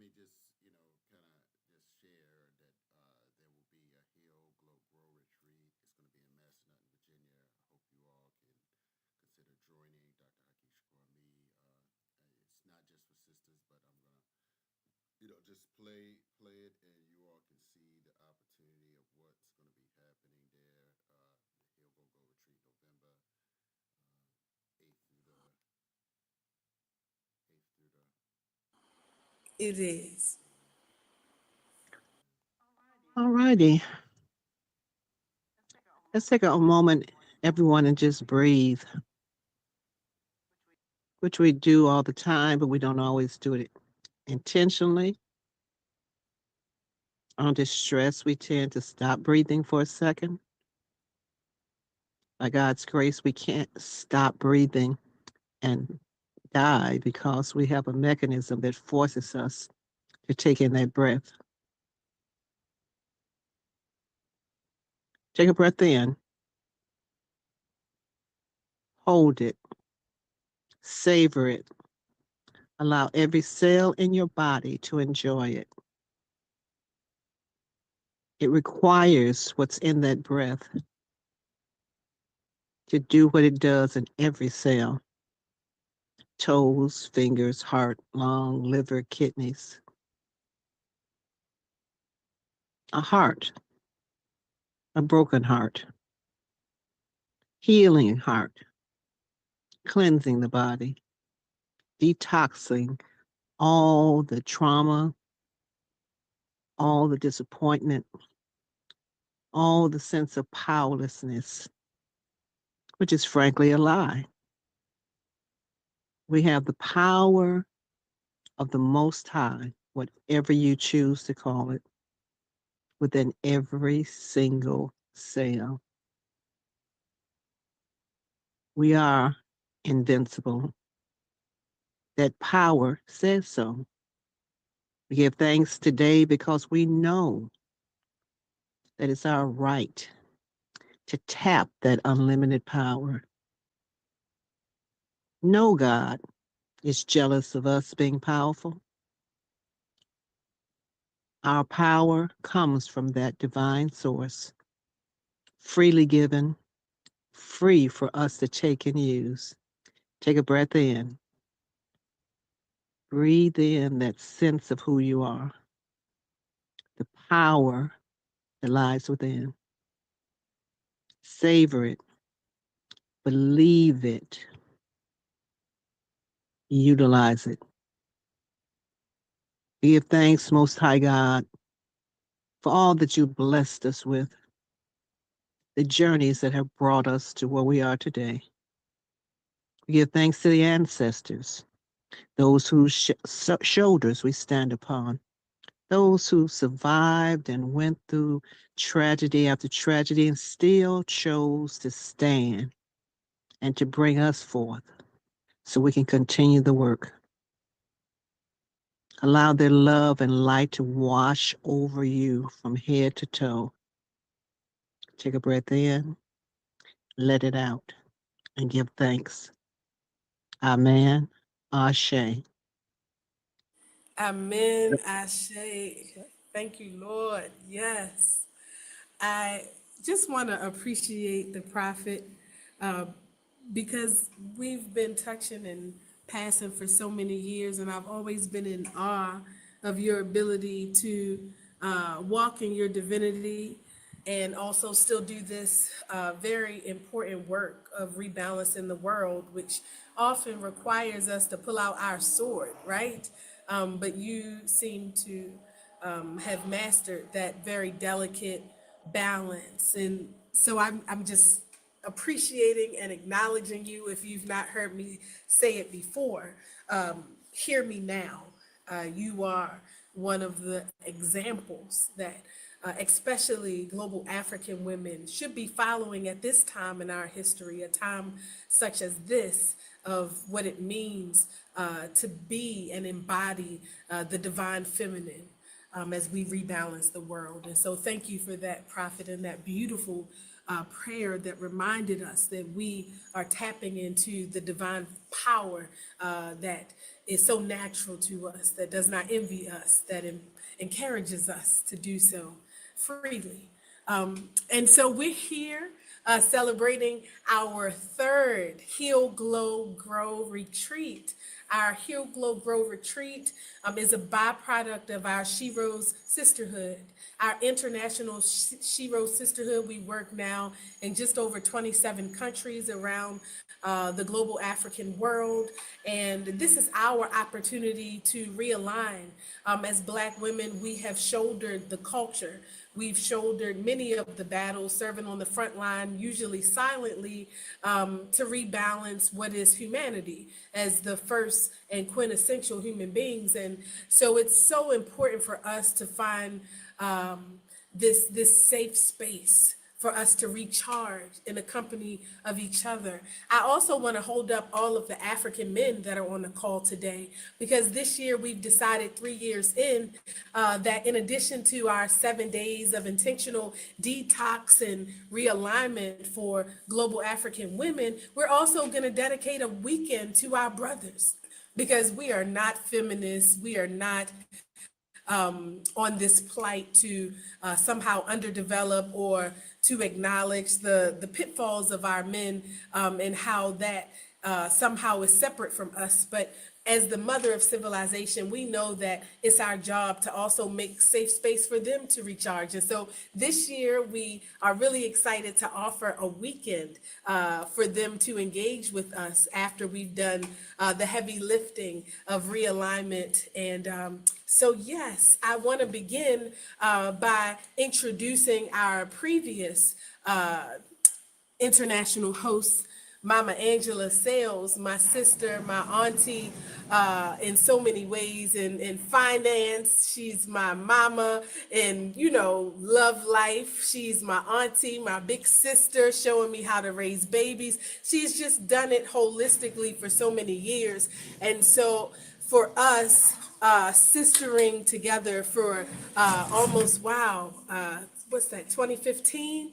me just, kind of just share that there will be a Heal, Glow, Grow retreat. It's going to be in Massanutten, Virginia. I hope you all can consider joining Dr. Hakeem Kwame. It's not just for sisters, but I'm going to, just play it, and you all can see the opportunity of what's going to be happening there. The Heal, Glow, Grow retreat, November 8th through the 8th through the It is. All righty. Let's take a moment, everyone, and just breathe, which we do all the time, but we don't always do it intentionally. Under stress, we tend to stop breathing for a second. By God's grace, we can't stop breathing and die because we have a mechanism that forces us to take in that breath. Take a breath in, hold it, savor it, allow every cell in your body to enjoy it. It requires what's in that breath to do what it does in every cell: toes, fingers, heart, lung, liver, kidneys. A heart, a broken heart, healing heart, cleansing the body, detoxing all the trauma, all the disappointment, all the sense of powerlessness, which is frankly a lie. We have the power of the Most High, whatever you choose to call it, within every single cell. We are invincible. That power says so. We give thanks today because we know that it's our right to tap that unlimited power. No God is jealous of us being powerful. Our power comes from that divine source, freely given, free for us to take and use. Take a breath in. Breathe in that sense of who you are, the power that lies within. Savor it, believe it, utilize it. Give thanks, Most High God, for all that you blessed us with, the journeys that have brought us to where we are today. We give thanks to the ancestors, those whose shoulders we stand upon, those who survived and went through tragedy after tragedy and still chose to stand and to bring us forth so we can continue the work. Allow their love and light to wash over you from head to toe. Take a breath in, let it out, and give thanks. Amen. Ashe. Amen. Ashe. Thank you, Lord. Yes. I just want to appreciate the prophet uh, because we've been touching and passing for so many years, and I've always been in awe of your ability to walk in your divinity and also still do this very important work of rebalancing the world, which often requires us to pull out our sword, right? But you seem to have mastered that very delicate balance. And so I'm just appreciating and acknowledging you. If you've not heard me say it before, hear me now. You are one of the examples that especially global African women should be following at this time in our history, a time such as this, of what it means to be and embody the divine feminine as we rebalance the world. And so thank you for that, Prophet, and that beautiful prayer that reminded us that we are tapping into the divine power that is so natural to us, that does not envy us, that encourages us to do so freely. And so we're here celebrating our third Heal, Glow, Grow retreat. Our Heal, Glow, Grow retreat is a byproduct of our She Rose Sisterhood, our international She Rose Sisterhood. We work now in just over 27 countries around the global African world. And this is our opportunity to realign. As Black women, we have shouldered the culture. We've shouldered many of the battles, serving on the front line, usually silently, to rebalance what is humanity as the first and quintessential human beings. And so it's so important for us to find this safe space for us to recharge in the company of each other. I also want to hold up all of the African men that are on the call today, because this year we've decided 3 years in that in addition to our 7 days of intentional detox and realignment for global African women, we're also going to dedicate a weekend to our brothers, because we are not feminists. We are not on this plight to somehow underdevelop or to acknowledge the pitfalls of our men, and how that somehow is separate from us. But as the mother of civilization, we know that it's our job to also make safe space for them to recharge. And so this year, we are really excited to offer a weekend for them to engage with us after we've done the heavy lifting of realignment. And so, yes, I want to begin by introducing our previous international host, Mama Angela Sales, my sister, my auntie, in so many ways, in finance. She's my mama in, love life. She's my auntie, my big sister, showing me how to raise babies. She's just done it holistically for so many years. And so for us, sistering together for almost, what's that, 2015?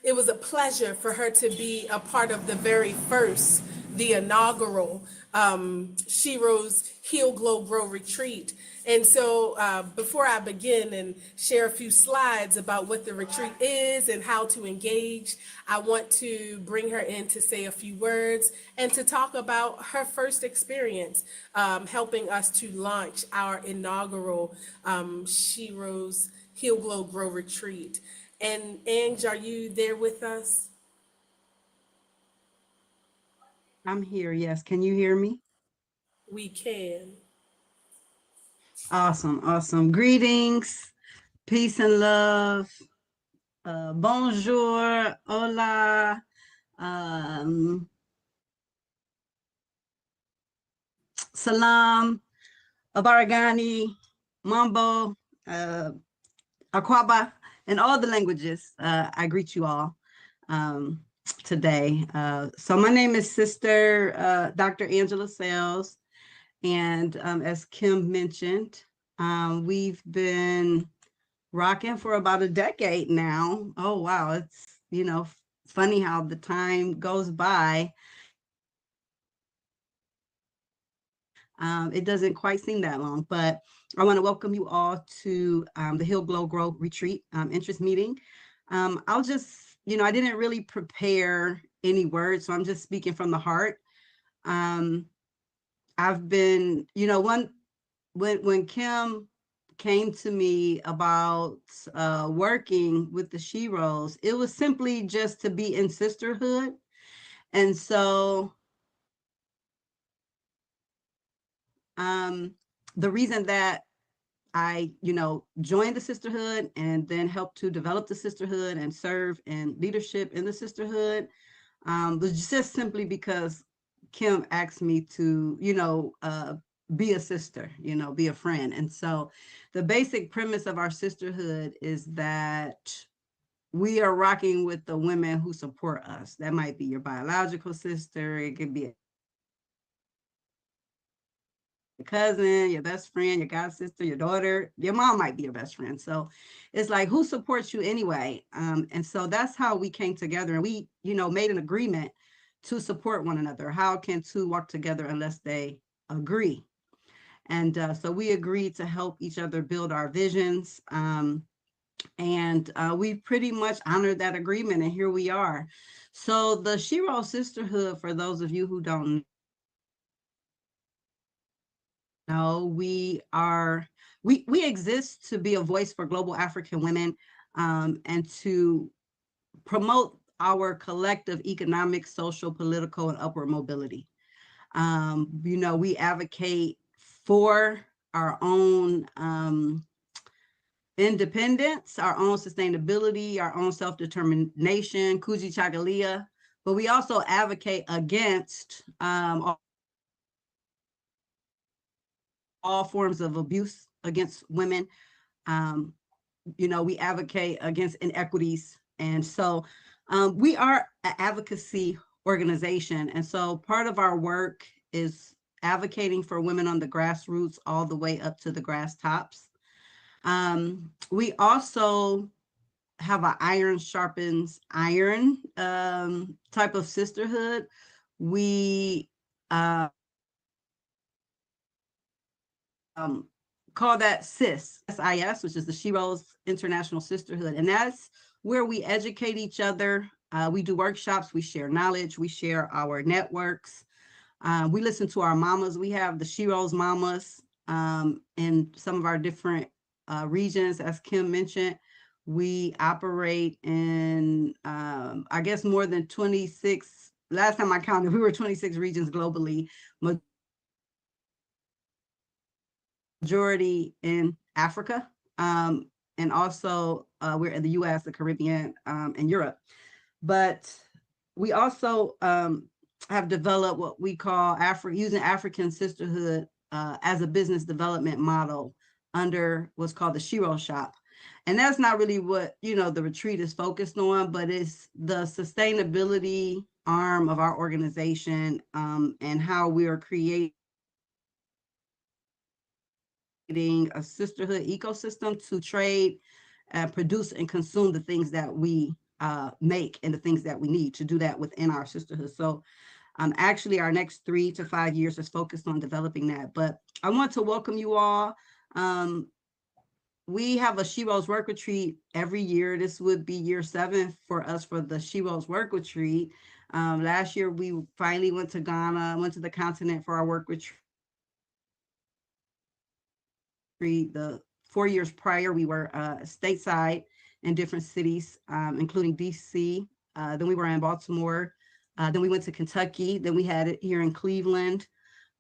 It was a pleasure for her to be a part of the very first, the inaugural She Rose Heal, Glow, Grow retreat. And so before I begin and share a few slides about what the retreat is and how to engage, I want to bring her in to say a few words and to talk about her first experience helping us to launch our inaugural She Rose Heal, Glow, Grow retreat. And Ange, are you there with us? I'm here. Yes. Can you hear me? We can. Awesome. Awesome. Greetings, peace and love. Bonjour, hola, um, salam, abaragani, mambo, uh, akwaba, and all the languages. I greet you all today. So my name is Sister Dr. Angela Sales. And as Kim mentioned, we've been rocking for about a decade now. Oh, wow. It's, funny how the time goes by. It doesn't quite seem that long, but I want to welcome you all to the Heal, Glow, Grow retreat interest meeting. I'll just, I didn't really prepare any words, so I'm just speaking from the heart. I've been, when Kim came to me about working with the She Rose, it was simply just to be in sisterhood. And so the reason that I, joined the sisterhood and then helped to develop the sisterhood and serve in leadership in the sisterhood was just simply because Kim asked me to, be a sister, be a friend. And so the basic premise of our sisterhood is that we are rocking with the women who support us. That might be your biological sister. It could be cousin, your best friend, your god sister, your daughter, your mom might be your best friend. So it's like, who supports you anyway? And so that's how we came together, and we, made an agreement to support one another. How can two walk together unless they agree? And so we agreed to help each other build our visions. And we pretty much honored that agreement, and here we are. So the Shiro Sisterhood, for those of you who don't know, we exist to be a voice for global African women, and to promote our collective economic, social, political, and upward mobility. We advocate for our own independence, our own sustainability, our own self-determination, Kuji Chagalia, but we also advocate against all forms of abuse against women. Um, we advocate against inequities. And so we are an advocacy organization. And so part of our work is advocating for women on the grassroots all the way up to the grass tops. We also have an iron sharpens iron type of sisterhood. We call that SIS, which is the Shiro's International Sisterhood. And that's where we educate each other. We do workshops, we share knowledge, we share our networks. We listen to our mamas. We have the Shiro's mamas in some of our different regions, as Kim mentioned. We operate in, I guess, more than 26. Last time I counted, we were 26 regions globally, majority in Africa, and also we're in the US, the Caribbean, and Europe. But we also have developed what we call using African sisterhood as a business development model under what's called the Shiro Shop. And that's not really what, the retreat is focused on, but it's the sustainability arm of our organization, and how we are creating a sisterhood ecosystem to trade, produce, and consume the things that we make and the things that we need to do that within our sisterhood. So actually our next 3 to 5 years is focused on developing that. But I want to welcome you all. We have a Shiro's Work Retreat every year. This would be year 7 for us for the Shiro's Work Retreat. Last year, we finally went to Ghana, went to the continent for our work retreat. The 4 years prior, we were stateside in different cities, including DC. Then we were in Baltimore. Then we went to Kentucky. Then we had it here in Cleveland,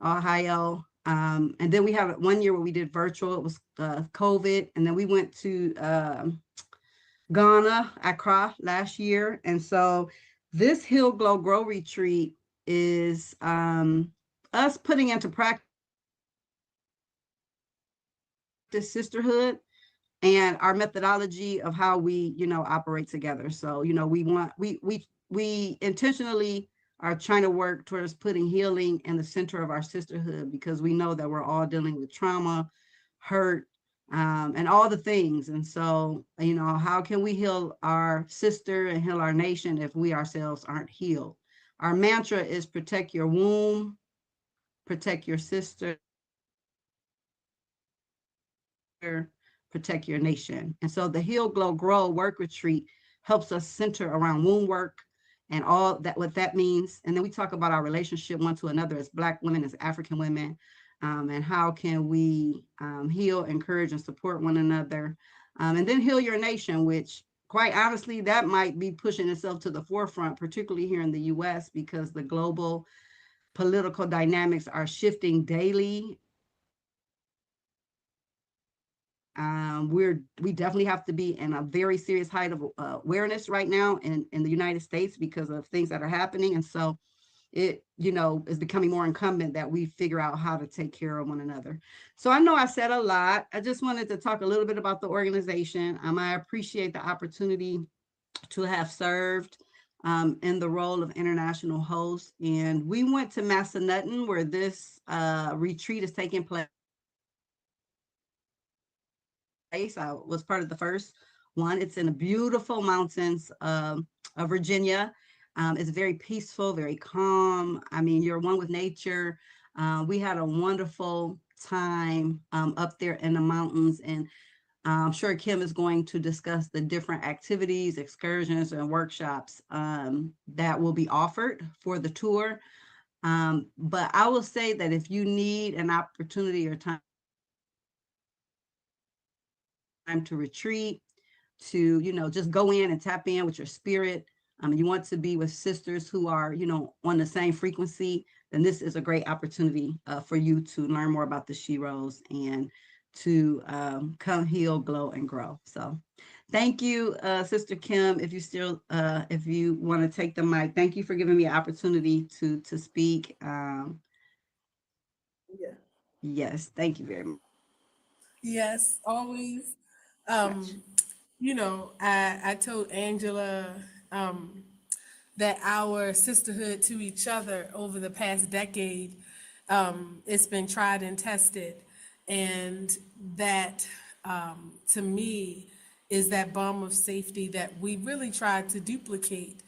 Ohio. And then we have 1 year where we did virtual. It was COVID. And then we went to Ghana, Accra last year. And so this Heal, Glow, Grow retreat is us putting into practice sisterhood and our methodology of how we, operate together. So, we intentionally are trying to work towards putting healing in the center of our sisterhood, because we know that we're all dealing with trauma, hurt, and all the things. And so, how can we heal our sister and heal our nation if we ourselves aren't healed? Our mantra is protect your womb, protect your sister, protect your nation. And so the Heal, Glow, Grow work retreat helps us center around womb work and all that, what that means. And then we talk about our relationship one to another as Black women, as African women, and how can we heal, encourage, and support one another. And then heal your nation, which quite honestly, that might be pushing itself to the forefront, particularly here in the US, because the global political dynamics are shifting daily. We definitely have to be in a very serious height of awareness right now in the United States because of things that are happening. And so it, is becoming more incumbent that we figure out how to take care of one another. So I know I said a lot. I just wanted to talk a little bit about the organization. I appreciate the opportunity to have served in the role of international host. And we went to Massanutten, where this retreat is taking place. I was part of the first one. It's in the beautiful mountains of Virginia. It's very peaceful, very calm. I mean, you're one with nature. We had a wonderful time up there in the mountains, and I'm sure Kim is going to discuss the different activities, excursions, and workshops that will be offered for the tour. But I will say that if you need an opportunity or time to retreat, to, just go in and tap in with your spirit, you want to be with sisters who are, on the same frequency, then this is a great opportunity for you to learn more about the Sheroes and to come heal, glow, and grow. So thank you, Sister Kim. If you want to take the mic, thank you for giving me an opportunity to speak. Yeah. Yes, thank you very Yes, always. much. I told Angela um, that our sisterhood to each other over the past decade, it's been tried and tested. And that, to me, is that balm of safety that we really tried to duplicate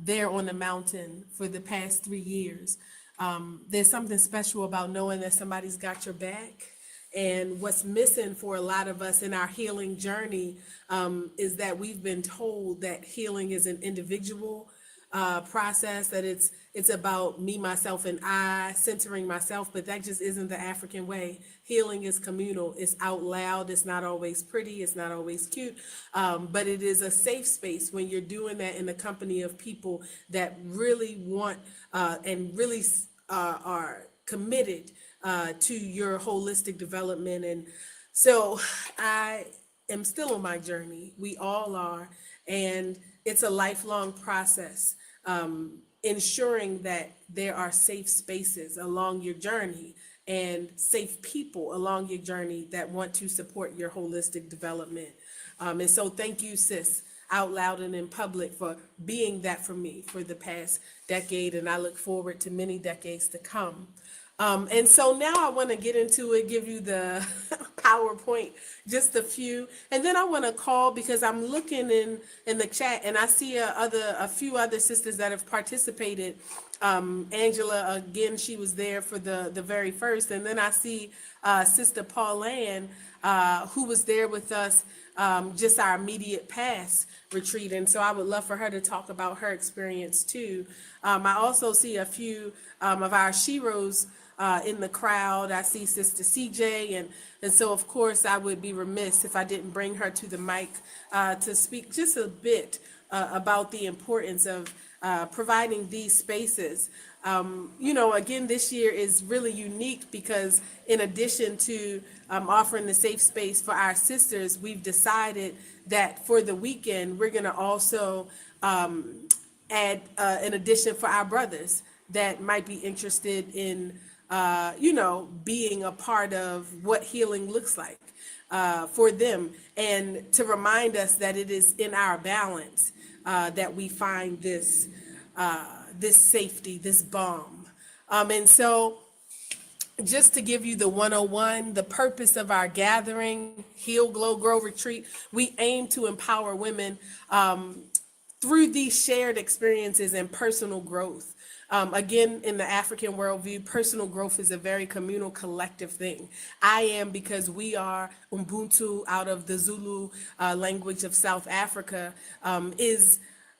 there on the mountain for the past 3 years. There's something special about knowing that somebody's got your back. And what's missing for a lot of us in our healing journey is that we've been told that healing is an individual process, that it's about me, myself, and I, centering myself, but that just isn't the African way. Healing is communal. It's out loud. It's not always pretty. It's not always cute, but it is a safe space when you're doing that in the company of people that really want and really are committed to your holistic development. And so I am still on my journey. We all are. And it's a lifelong process, ensuring that there are safe spaces along your journey and safe people along your journey that want to support your holistic development. And so thank you, sis, out loud and in public, for being that for me for the past decade. And I look forward to many decades to come. And so now I want to get into it, give you the PowerPoint, just a few, and then I want to call, because I'm looking in the chat and I see a few other sisters that have participated. Angela, again, she was there for the very first, and then I see Sister Pauline, who was there with us just our immediate past retreat, and so I would love for her to talk about her experience too. I also see a few of our Sheroes in the crowd. I see Sister CJ, and so of course I would be remiss if I didn't bring her to the mic to speak just a bit about the importance of providing these spaces. Again, this year is really unique because in addition to offering the safe space for our sisters, we've decided that for the weekend, we're going to also add an addition for our brothers that might be interested in, being a part of what healing looks like for them, and to remind us that it is in our balance that we find this safety, this balm. And so just to give you the 101, the purpose of our gathering, Heal, Glow, Grow Retreat, we aim to empower women through these shared experiences and personal growth. Again, in the African worldview, personal growth is a very communal, collective thing. I am because we are Ubuntu, out of the Zulu language of South Africa, is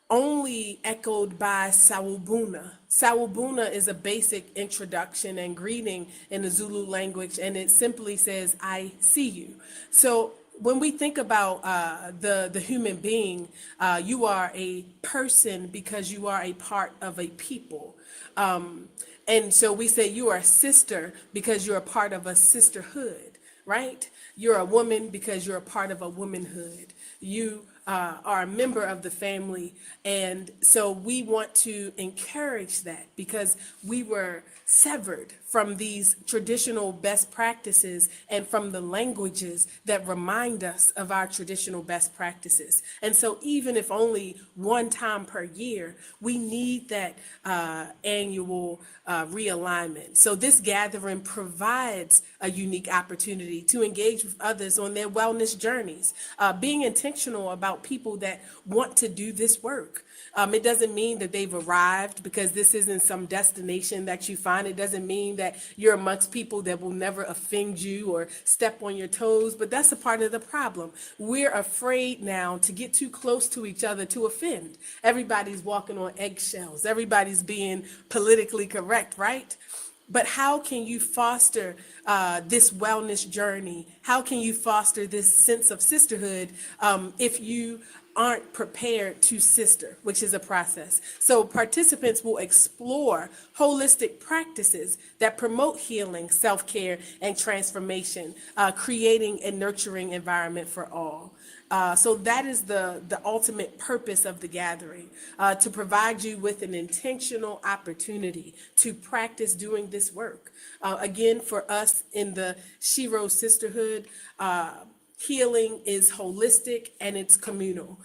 only echoed by Sawubona. Sawubona is a basic introduction and greeting in the Zulu language, and it simply says, I see you. So when we think about the human being, you are a person because you are a part of a people. And so we say you are a sister because you're a part of a sisterhood, right? You're a woman because you're a part of a womanhood. You are a member of the family. And so we want to encourage that because we were severed from these traditional best practices and from the languages that remind us of our traditional best practices. And so even if only one time per year, we need that annual realignment. So this gathering provides a unique opportunity to engage with others on their wellness journeys, being intentional about people that want to do this work. It doesn't mean that they've arrived because this isn't some destination that you find. It doesn't mean that you're amongst people that will never offend you or step on your toes, but that's a part of the problem. We're afraid now to get too close to each other to offend. Everybody's walking on eggshells. Everybody's being politically correct, right? But how can you foster this wellness journey? How can you foster this sense of sisterhood if you aren't prepared to sister, which is a process? So participants will explore holistic practices that promote healing, self-care, and transformation, creating a nurturing environment for all. So that is the ultimate purpose of the gathering, to provide you with an intentional opportunity to practice doing this work. Again, for us in the Shiro Sisterhood, healing is holistic and it's communal,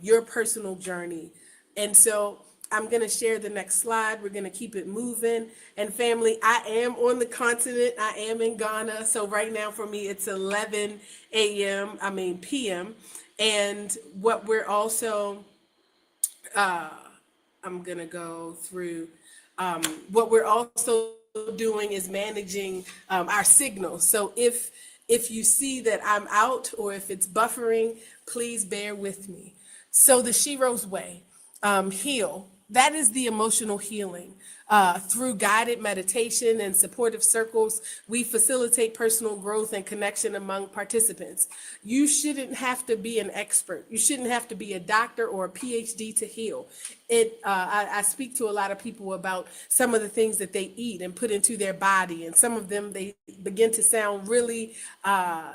your personal journey. And so I'm going to share the next slide. We're going to keep it moving. And family, I am on the continent. I am in Ghana. So right now for me, it's 11 p.m. And what we're also, I'm going to go through, what we're also doing is managing our signals. So if you see that I'm out or if it's buffering, please bear with me. So the Shiro's way, heal. That is the emotional healing. Through guided meditation and supportive circles, we facilitate personal growth and connection among participants. You shouldn't have to be an expert. You shouldn't have to be a doctor or a PhD to heal. I speak to a lot of people about some of the things that they eat and put into their body, and some of them, they begin to sound really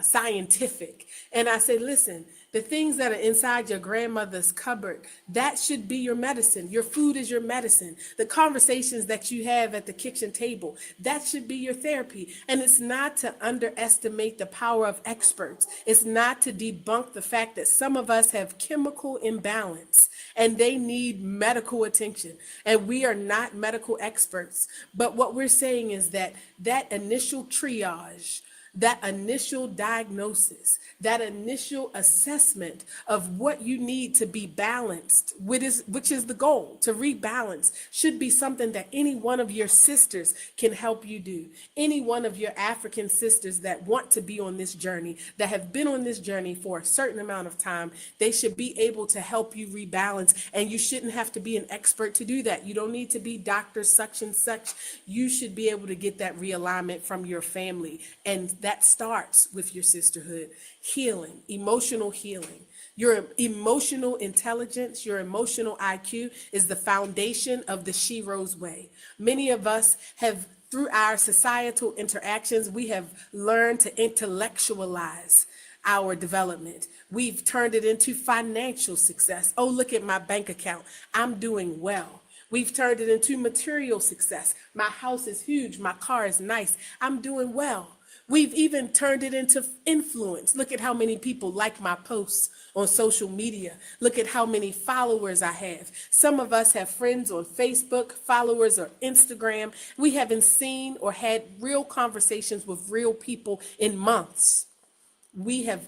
scientific. And I say, listen, the things that are inside your grandmother's cupboard, that should be your medicine. Your food is your medicine. The conversations that you have at the kitchen table, that should be your therapy. And it's not to underestimate the power of experts. It's not to debunk the fact that some of us have chemical imbalance and they need medical attention. And we are not medical experts. But what we're saying is that that initial triage, that initial diagnosis, that initial assessment of what you need to be balanced, which is the goal, to rebalance, should be something that any one of your sisters can help you do. Any one of your African sisters that want to be on this journey, that have been on this journey for a certain amount of time, they should be able to help you rebalance. And you shouldn't have to be an expert to do that. You don't need to be Dr. such and such. You should be able to get that realignment from your family. And that starts with your sisterhood. Healing, emotional healing. Your emotional intelligence, your emotional IQ is the foundation of the Shiro's way. Many of us have, through our societal interactions, we have learned to intellectualize our development. We've turned it into financial success. Oh, look at my bank account. I'm doing well. We've turned it into material success. My house is huge. My car is nice. I'm doing well. We've even turned it into influence. Look at how many people like my posts on social media. Look at how many followers I have. Some of us have friends on Facebook, followers on Instagram. We haven't seen or had real conversations with real people in months. We have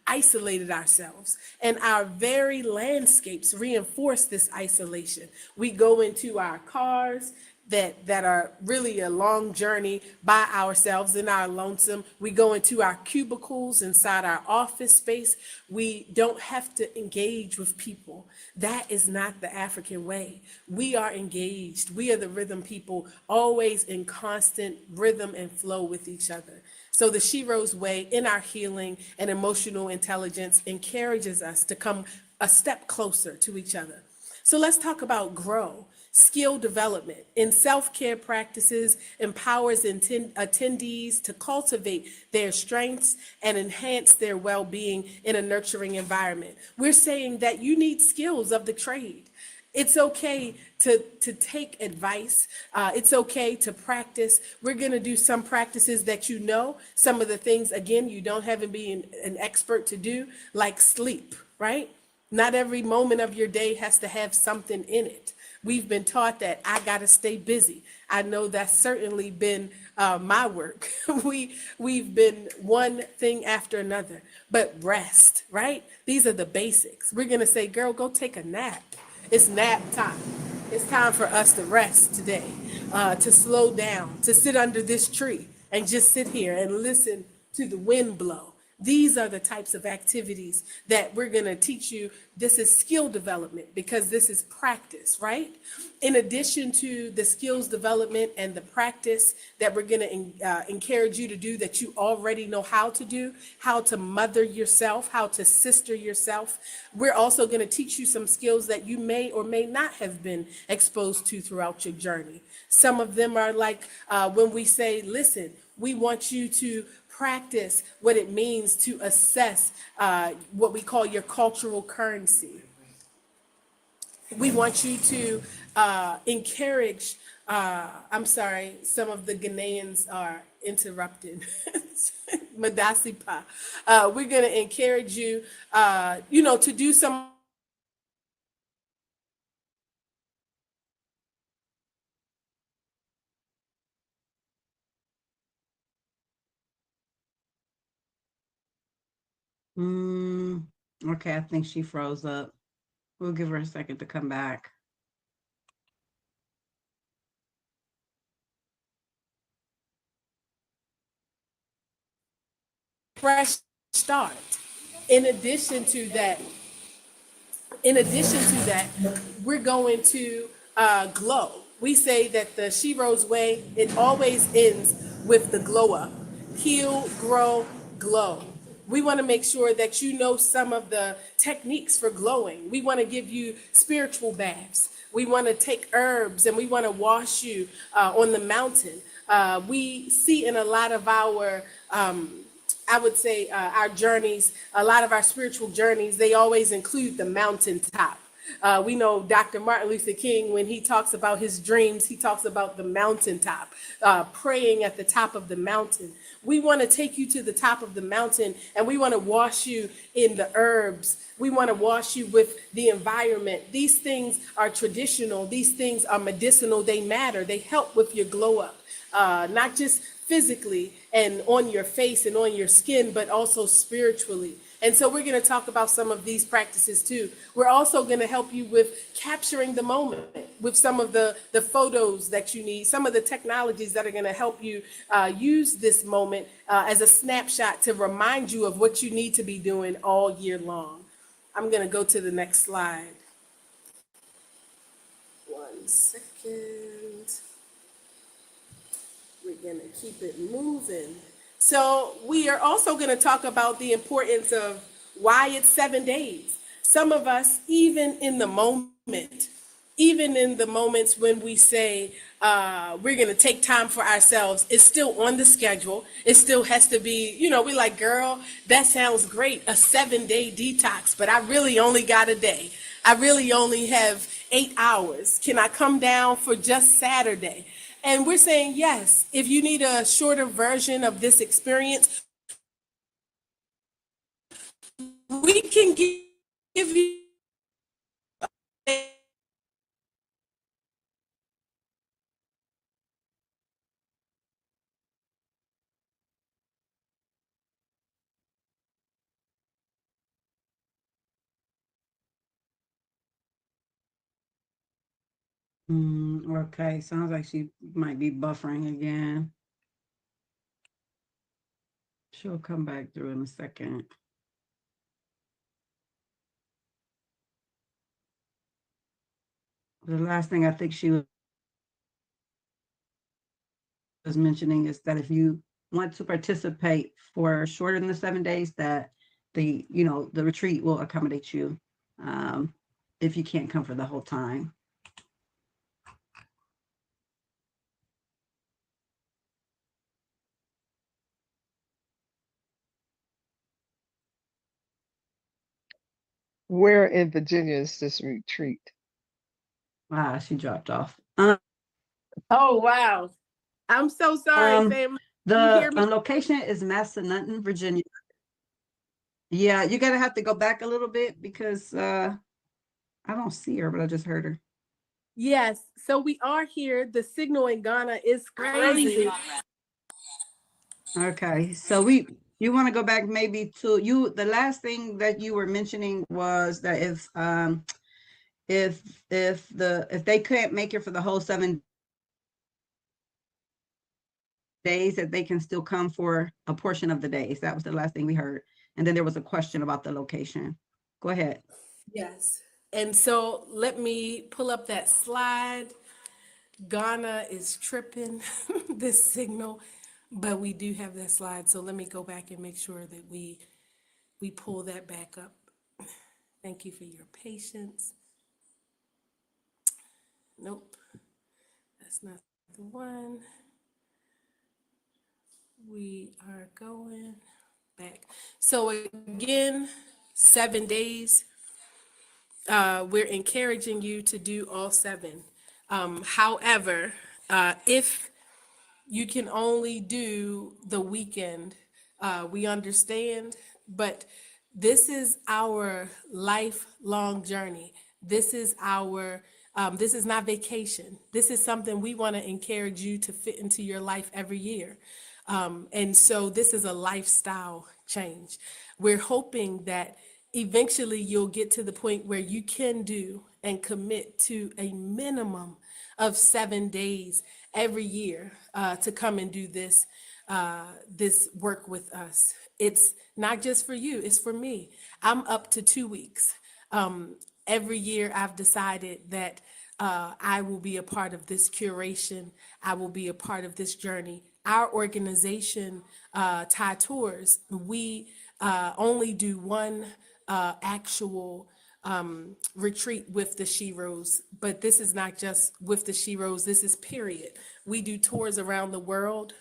isolated ourselves, and our very landscapes reinforce this isolation. We go into our cars that are really a long journey by ourselves in our lonesome. We go into our cubicles inside our office space. We don't have to engage with people. That is not the African way. We are engaged. We are the rhythm people, always in constant rhythm and flow with each other. So the Shiro's way in our healing and emotional intelligence encourages us to come a step closer to each other. So let's talk about grow. Skill development in self care practices empowers attendees to cultivate their strengths and enhance their well being in a nurturing environment. We're saying that you need skills of the trade. It's okay to take advice. It's okay to practice. We're going to do some practices that you know, some of the things, again, you don't have to be an expert to do, like sleep, right? Not every moment of your day has to have something in it. We've been taught that I got to stay busy. I know that's certainly been my work. We've been one thing after another, but rest, right? These are the basics. We're going to say, girl, go take a nap. It's nap time. It's time for us to rest today, to slow down, to sit under this tree and just sit here and listen to the wind blow. These are the types of activities that we're going to teach you. This is skill development because this is practice, right? In addition to the skills development and the practice that we're going to encourage you to do that you already know how to do, how to mother yourself, how to sister yourself, we're also going to teach you some skills that you may or may not have been exposed to throughout your journey. Some of them are like when we say, listen, we want you to practice what it means to assess what we call your cultural currency. We want you to encourage, I'm sorry, some of the Ghanaians are interrupted. Madasipa. We're going to encourage you, to do some Mm, okay, I think she froze up. We'll give her a second to come back. fresh start. In addition to that, in addition to that, we're going to glow. We say that the She Rose way, it always ends with the glow up. Heal, grow, glow. We want to make sure that you know some of the techniques for glowing. We want to give you spiritual baths. We want to take herbs and we want to wash you on the mountain. We see in a lot of our I would say our journeys, a lot of our spiritual journeys, they always include the mountaintop. We know Dr. Martin Luther King, when he talks about his dreams, he talks about the mountaintop, praying at the top of the mountain. We want to take you to the top of the mountain and we want to wash you in the herbs. We want to wash you with the environment. These things are traditional. These things are medicinal. They matter. They help with your glow up, not just physically and on your face and on your skin, but also spiritually. And so we're going to talk about some of these practices too. We're also going to help you with capturing the moment with some of the photos that you need, some of the technologies that are going to help you use this moment as a snapshot to remind you of what you need to be doing all year long. I'm going to go to the next slide. 1 second. We're going to keep it moving. So we are also going to talk about the importance of why it's 7 days. Some of us, even in the moment, even in the moments when we say we're going to take time for ourselves, it's still on the schedule. It still has to be, we're like, girl, that sounds great, a 7-day detox, but I really only got a day. I really only have 8 hours. Can I come down for just Saturday? And we're saying, yes, if you need a shorter version of this experience, we can give you Okay, sounds like she might be buffering again. She'll come back through in a second. The last thing I think she was mentioning is that if you want to participate for shorter than the 7 days, that the retreat will accommodate you. if you can't come for the whole time. Where in Virginia is this retreat? She dropped off. Oh, wow. I'm so sorry, family. You The hear me? location is Massanutten, Virginia. Yeah, you're gonna have to go back a little bit because I don't see her, but I just heard her. Yes. So we are here. The signal in Ghana is crazy. Okay, so you want to go back maybe to you. The last thing that you were mentioning was that if they couldn't make it for the whole 7 days, that they can still come for a portion of the days. That was the last thing we heard. And then there was a question about the location. Go ahead. Yes. And so let me pull up that slide. Ghana is tripping this signal, but we do have that slide. So let me go back and make sure that we pull that back up. Thank you for your patience. Nope, that's not the one. We are going back. So again, 7 days. We're encouraging you to do all 7. However, if you can only do the weekend, we understand, but this is our lifelong journey. This is not vacation. This is something we want to encourage you to fit into your life every year. And so this is a lifestyle change. We're hoping that eventually you'll get to the point where you can do and commit to a minimum of 7 days every year to come and do this work with us. It's not just for you, it's for me. I'm up to 2 weeks. Every year I've decided that I will be a part of this curation. I will be a part of this journey. Our organization, Thai Tours, we only do one actual retreat with the Sheroes, but this is not just with the Sheroes, this is period. We do tours around the world.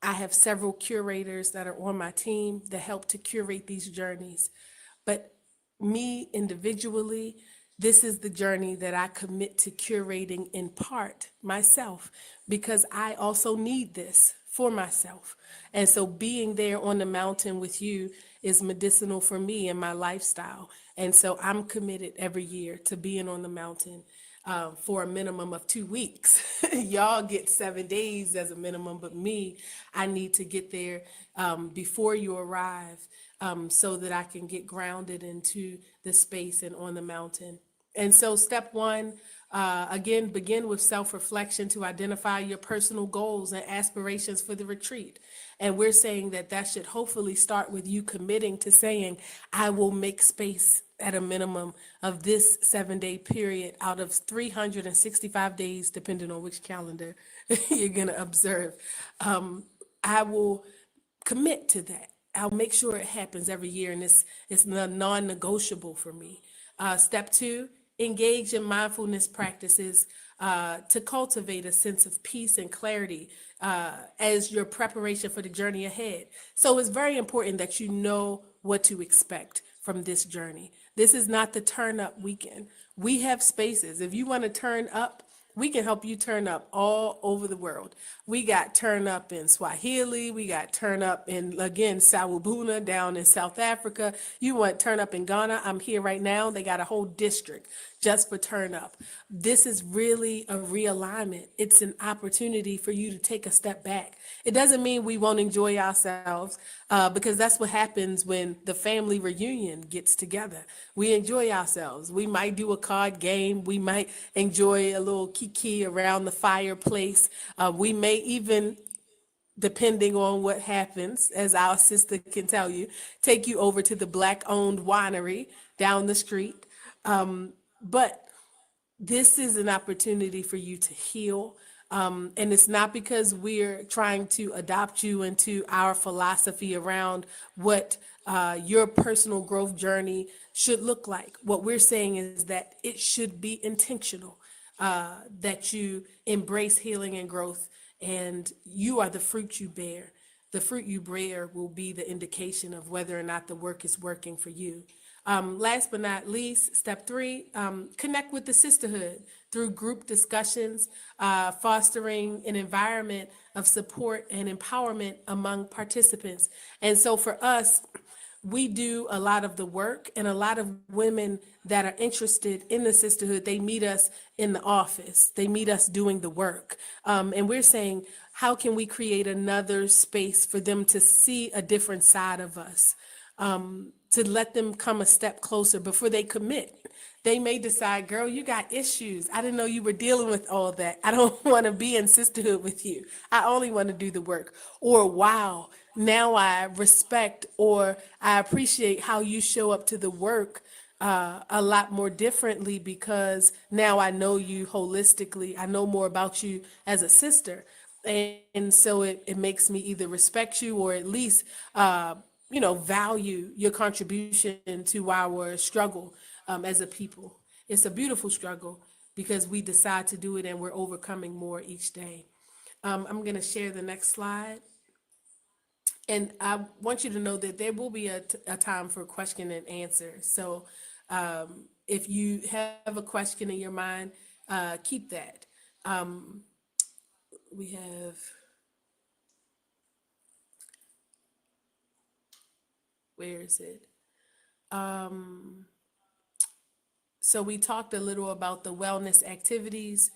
I have several curators that are on my team that help to curate these journeys. But me individually, this is the journey that I commit to curating in part myself, because I also need this for myself. And so being there on the mountain with you is medicinal for me and my lifestyle. And so I'm committed every year to being on the mountain for a minimum of 2 weeks. Y'all get 7 days as a minimum, but me, I need to get there before you arrive so that I can get grounded into the space and on the mountain. And so, step one, again, begin with self reflection to identify your personal goals and aspirations for the retreat. And we're saying that that should hopefully start with you committing to saying, I will make space at a minimum of this 7 day period out of 365 days, depending on which calendar you're going to observe. I will commit to that. I'll make sure it happens every year, and it's non-negotiable for me. Step two, engage in mindfulness practices to cultivate a sense of peace and clarity as your preparation for the journey ahead. So it's very important that you know what to expect from this journey. This is not the turn up weekend. We have spaces. If you want to turn up, we can help you turn up all over the world. We got turn up in Swahili. We got turn up in, again, Sawubuna down in South Africa. You want turn up in Ghana? I'm here right now. They got a whole district just for turn up. This is really a realignment. It's an opportunity for you to take a step back. It doesn't mean we won't enjoy ourselves because that's what happens when the family reunion gets together. We enjoy ourselves. We might do a card game. We might enjoy a little kiki around the fireplace. We may even, depending on what happens, as our sister can tell you, take you over to the Black-owned winery down the street. But this is an opportunity for you to heal, And it's not because we're trying to adopt you into our philosophy around what your personal growth journey should look like. What we're saying is that it should be intentional, that you embrace healing and growth, and you are the fruit you bear. The fruit you bear will be the indication of whether or not the work is working for you. Last but not least, step three, connect with the sisterhood through group discussions, fostering an environment of support and empowerment among participants. And so for us, we do a lot of the work, and a lot of women that are interested in the sisterhood, they meet us in the office, they meet us doing the work. And we're saying, how can we create another space for them to see a different side of us, to let them come a step closer before they commit? They may decide, girl, you got issues. I didn't know you were dealing with all that. I don't want to be in sisterhood with you. I only want to do the work. Or, wow, now I respect or I appreciate how you show up to the work a lot more differently, because now I know you holistically. I know more about you as a sister. And so it makes me either respect you or at least, value your contribution to our struggle as a people. It's a beautiful struggle because we decide to do it and we're overcoming more each day. I'm going to share the next slide. And I want you to know that there will be a time for question and answer. So if you have a question in your mind, keep that. We have, where is it? So we talked a little about the wellness activities.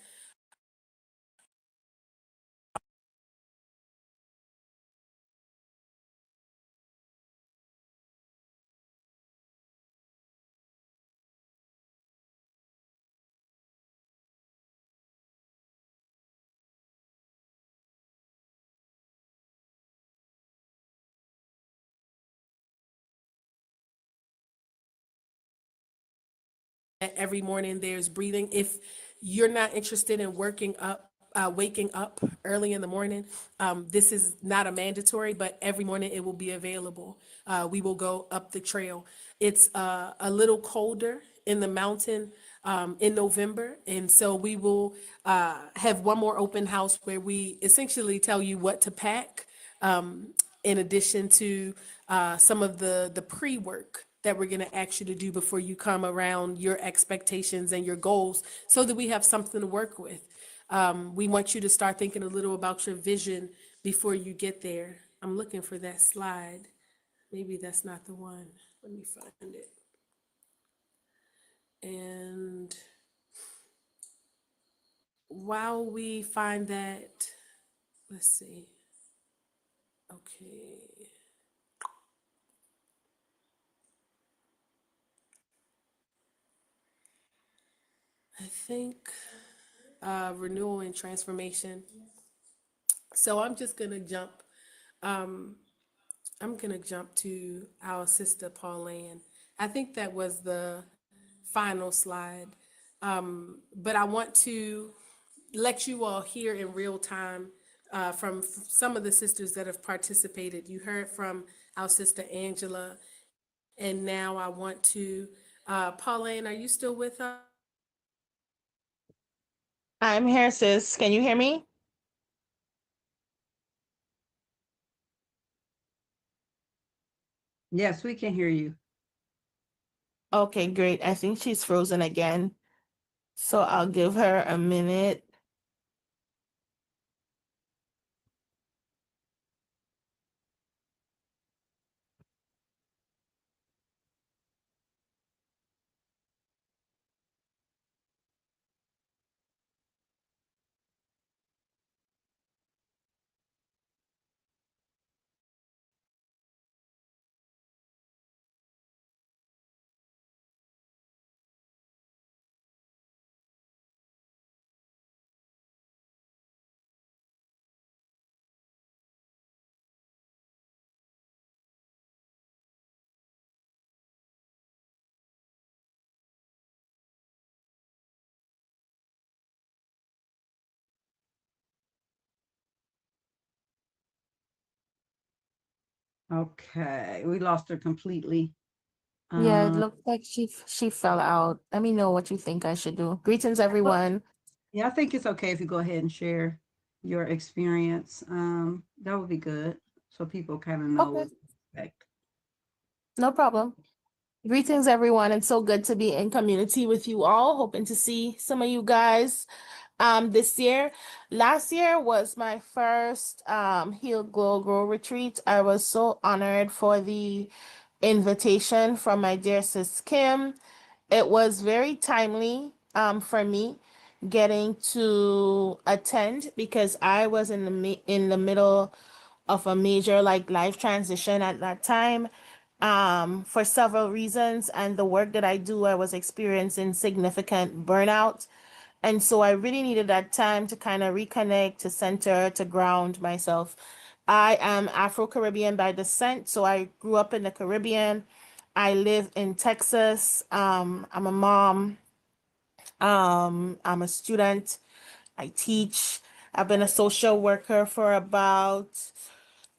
Every morning there's breathing. If you're not interested in waking up early in the morning, this is not a mandatory, but every morning it will be available. We will go up the trail. It's a little colder in the mountain in November, and so we will have one more open house where we essentially tell you what to pack, in addition to some of the pre-work that we're going to ask you to do before you come around your expectations and your goals, so that we have something to work with. We want you to start thinking a little about your vision before you get there. I'm looking for that slide. Maybe that's not the one. Let me find it. And while we find that, let's see. Okay. I think renewal and transformation. So um, I'm gonna jump to our sister Pauline. I think that was the final slide. But I want to let you all hear in real time from some of the sisters that have participated. You heard from our sister Angela, and now I want to, Pauline, are you still with us? I'm here, sis. Can you hear me? Yes, we can hear you. Okay, great. I think she's frozen again. So I'll give her a minute. Okay, we lost her completely. Yeah, it Uh, looked like she fell out. Let me know what you think I should do. Greetings, everyone. yeah, I think it's okay if you go ahead and share your experience. That would be good so people kind of know Okay, what to expect. no problem. Greetings, everyone. It's so good to be in community with you all. Hoping to see some of you guys this year. Last year was my first Heal Glow Grow retreat. I was so honored for the invitation from my dear sis Kim. It was very timely for me getting to attend because I was in the middle of a major like life transition at that time for several reasons, and the work that I do, I was experiencing significant burnout. And so I really needed that time to kind of reconnect, to center, to ground myself. I am Afro-Caribbean by descent, so I grew up in the Caribbean. I live in Texas. I'm a mom. I'm a student. I teach. I've been a social worker for about,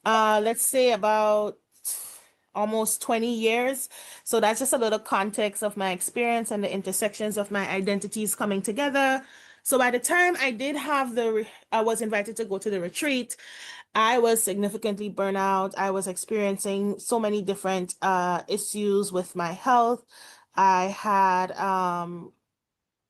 let's say about almost 20 years. So that's just a little context of my experience and the intersections of my identities coming together. So by the time I did have I was invited to go to the retreat, I was significantly burnt out. I was experiencing so many different issues with my health. I had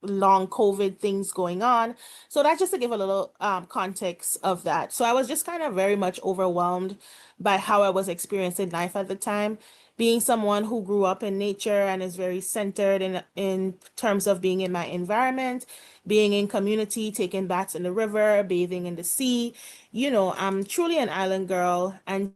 long COVID things going on. So that's just to give a little context of that. So I was just kind of very much overwhelmed by how I was experiencing life at the time. Being someone who grew up in nature and is very centered in terms of being in my environment, being in community, taking baths in the river, bathing in the sea. I'm truly an island girl. And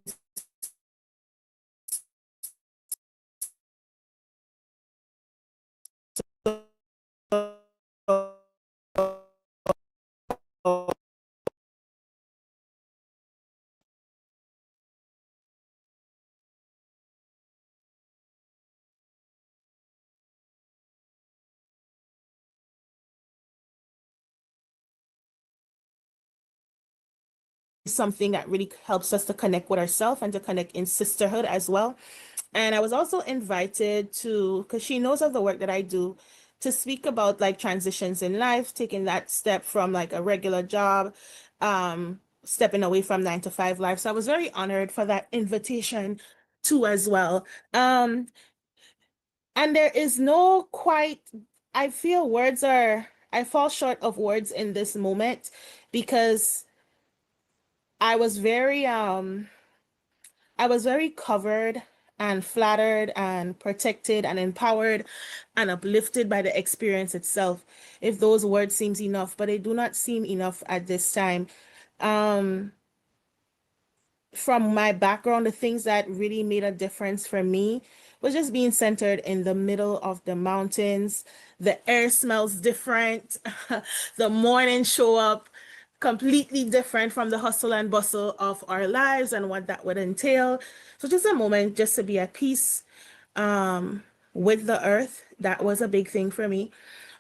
something that really helps us to connect with ourselves and to connect in sisterhood as well. And I was also invited to, because she knows of the work that I do, to speak about like transitions in life, taking that step from like a regular job, stepping away from 9 to 5 life. So I was very honored for that invitation too as well. And there is no quite, I feel I fall short of words in this moment because I was very, um, I was very covered and flattered and protected and empowered and uplifted by the experience itself. If those words seems enough, but they do not seem enough at this time. Um, from my background, the things that really made a difference for me was just being centered in the middle of the mountains. The air smells different. The mornings show up completely different from the hustle and bustle of our lives and what that would entail. So just a moment just to be at peace with the earth. That was a big thing for me.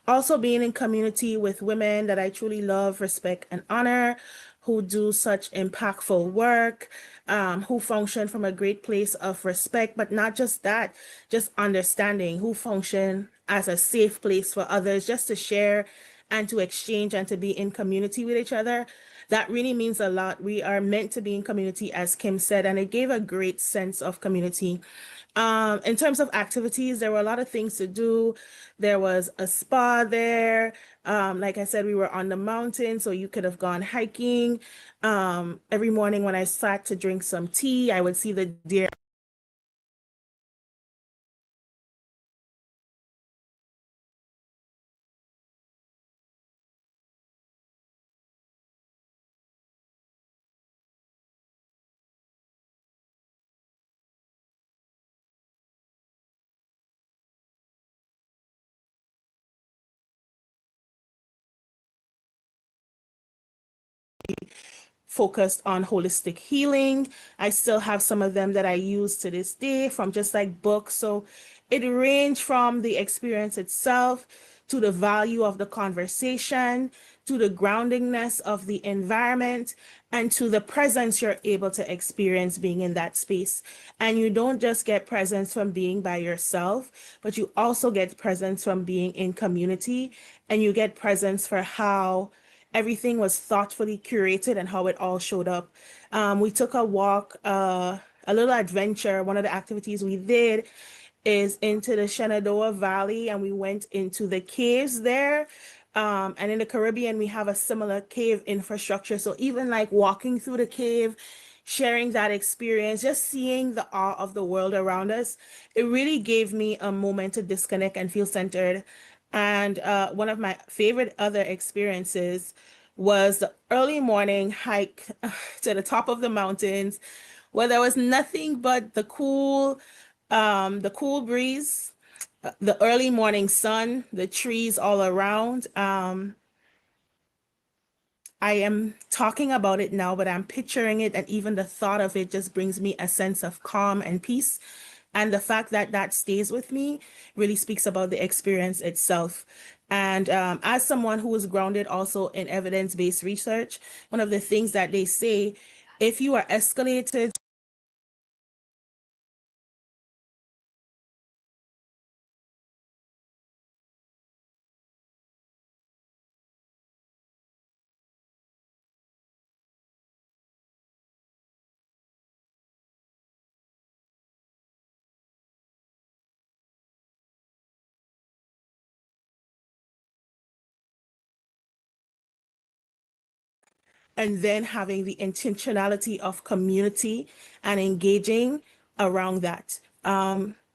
Also, being in community with women that I truly love, respect, and honor, who do such impactful work, who function from a great place of respect, but not just that, just understanding, who function as a safe place for others just to share and to exchange and to be in community with each other. That really means a lot. We are meant to be in community, as Kim said, and it gave a great sense of community. In terms of activities, there were a lot of things to do. There was a spa there. Like I said, we were on the mountain, so you could have gone hiking. Every morning when I sat to drink some tea, I would see the deer focused on holistic healing. I still have some of them that I use to this day from just like books. So it ranged from the experience itself to the value of the conversation to the groundingness of the environment, and to the presence you're able to experience being in that space. And you don't just get presence from being by yourself, but you also get presence from being in community, and you get presence for how everything was thoughtfully curated and how it all showed up. We took a walk, a little adventure. One of the activities we did is into the Shenandoah Valley, and we went into the caves there. And in the Caribbean, we have a similar cave infrastructure. So even like walking through the cave, sharing that experience, just seeing the awe of the world around us, it really gave me a moment to disconnect and feel centered. And one of my favorite other experiences was the early morning hike to the top of the mountains, where there was nothing but the cool breeze, the early morning sun, the trees all around. I am talking about it now, but I'm picturing it, and even the thought of it just brings me a sense of calm and peace. And the fact that that stays with me really speaks about the experience itself. And as someone who is grounded also in evidence-based research, one of the things that they say, if you are escalated and then having the intentionality of community and engaging around that.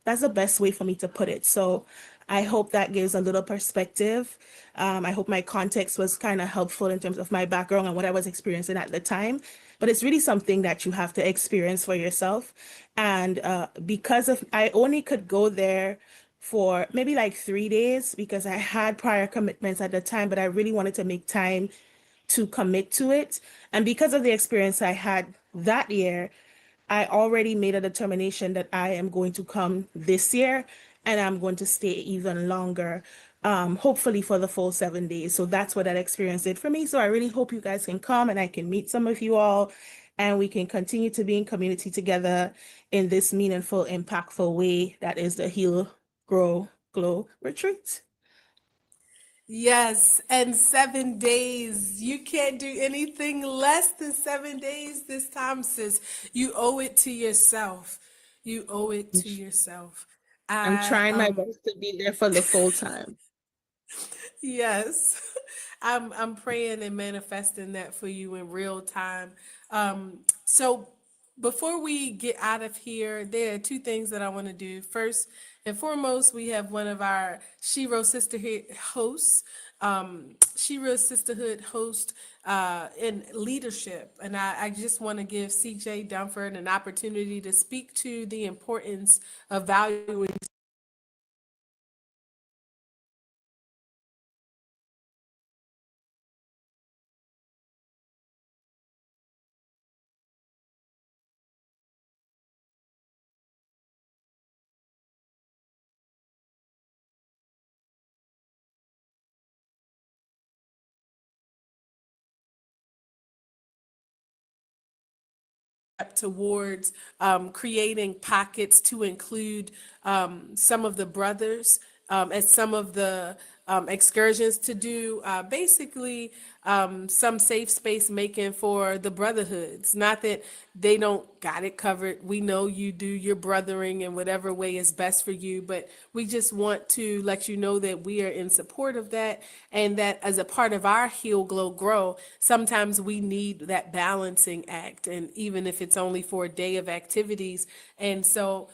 That's the best way for me to put it. So I hope that gives a little perspective. I hope my context was kind of helpful in terms of my background and what I was experiencing at the time. But it's really something that you have to experience for yourself. And because of, I only could go there for maybe like 3 days because I had prior commitments at the time, but I really wanted to make time to commit to it. And because of the experience I had that year, I already made a determination that I am going to come this year and I'm going to stay even longer, hopefully for the full 7 days. So that's what that experience did for me. So I really hope you guys can come and I can meet some of you all and we can continue to be in community together in this meaningful, impactful way that is the Heal, Grow, Glow retreat. Yes, and 7 days. You can't do anything less than 7 days this time, sis. You owe it to yourself. You owe it to yourself. I'm I trying my best to be there for the full time. Yes. I'm praying and manifesting that for you in real time. So before we get out of here, there are two things that I want to do. First and foremost, we have one of our Shiro Sisterhood hosts, Shiro Sisterhood host in leadership. And I just want to give CJ Dunford an opportunity to speak to the importance of valuing towards creating pockets to include some of the brothers and some of the excursions to do basically some safe space making for the brotherhoods. Not that they don't got it covered. We know you do your brothering in whatever way is best for you, but we just want to let you know that we are in support of that and that as a part of our Heal, Glow, Grow, sometimes we need that balancing act. And even if it's only for a day of activities. And so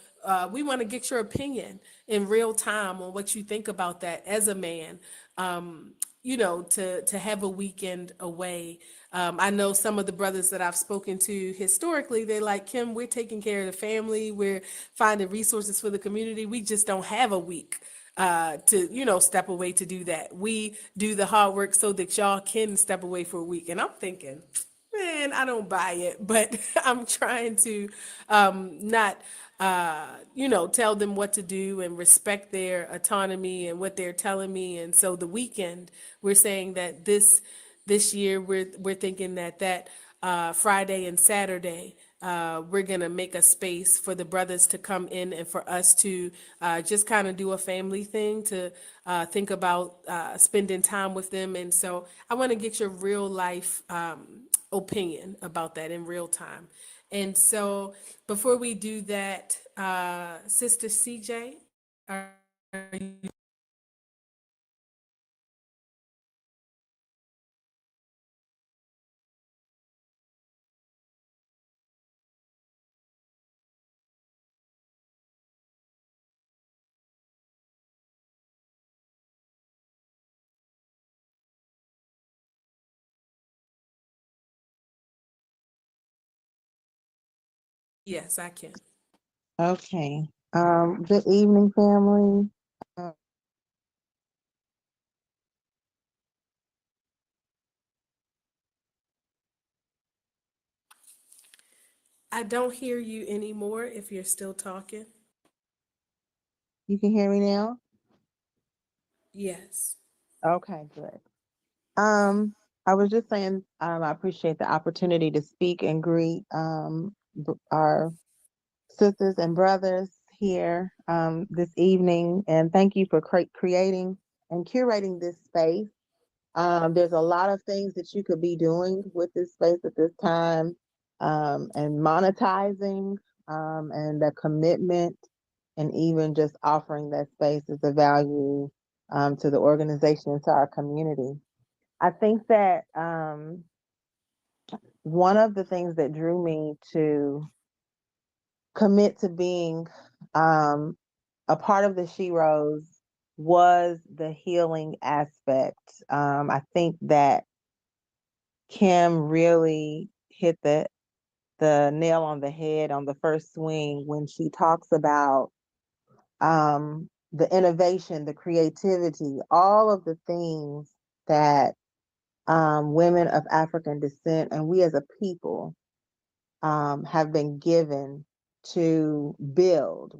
we want to get your opinion in real time on what you think about that as a man. To have a weekend away. I know some of the brothers that I've spoken to historically, they're like, Kim, we're taking care of the family, we're finding resources for the community. We just don't have a week to, step away to do that. We do the hard work so that y'all can step away for a week. And I'm thinking, man, I don't buy it, but I'm trying to not, tell them what to do and respect their autonomy and what they're telling me. And so the weekend, we're saying that this year we're thinking that Friday and Saturday we're gonna make a space for the brothers to come in and for us to just kind of do a family thing to think about spending time with them. And so I want to get your real life opinion about that in real time. And so before we do that, Sister CJ, are you? Yes, I can. Okay. Good evening, family. Uh, I don't hear you anymore if you're still talking. you can hear me now? Yes. Okay, good. Um, I was just saying, I appreciate the opportunity to speak and greet our sisters and brothers here this evening, and thank you for creating and curating this space. There's a lot of things that you could be doing with this space at this time, and monetizing, and the commitment, and even just offering that space as a value to the organization and to our community. I think that one of the things that drew me to commit to being um, a part of the She Rose was the healing aspect. I think that Kim really hit the nail on the head on the first swing when she talks about the innovation, the creativity, all of the things that women of African descent and we as a people have been given to build.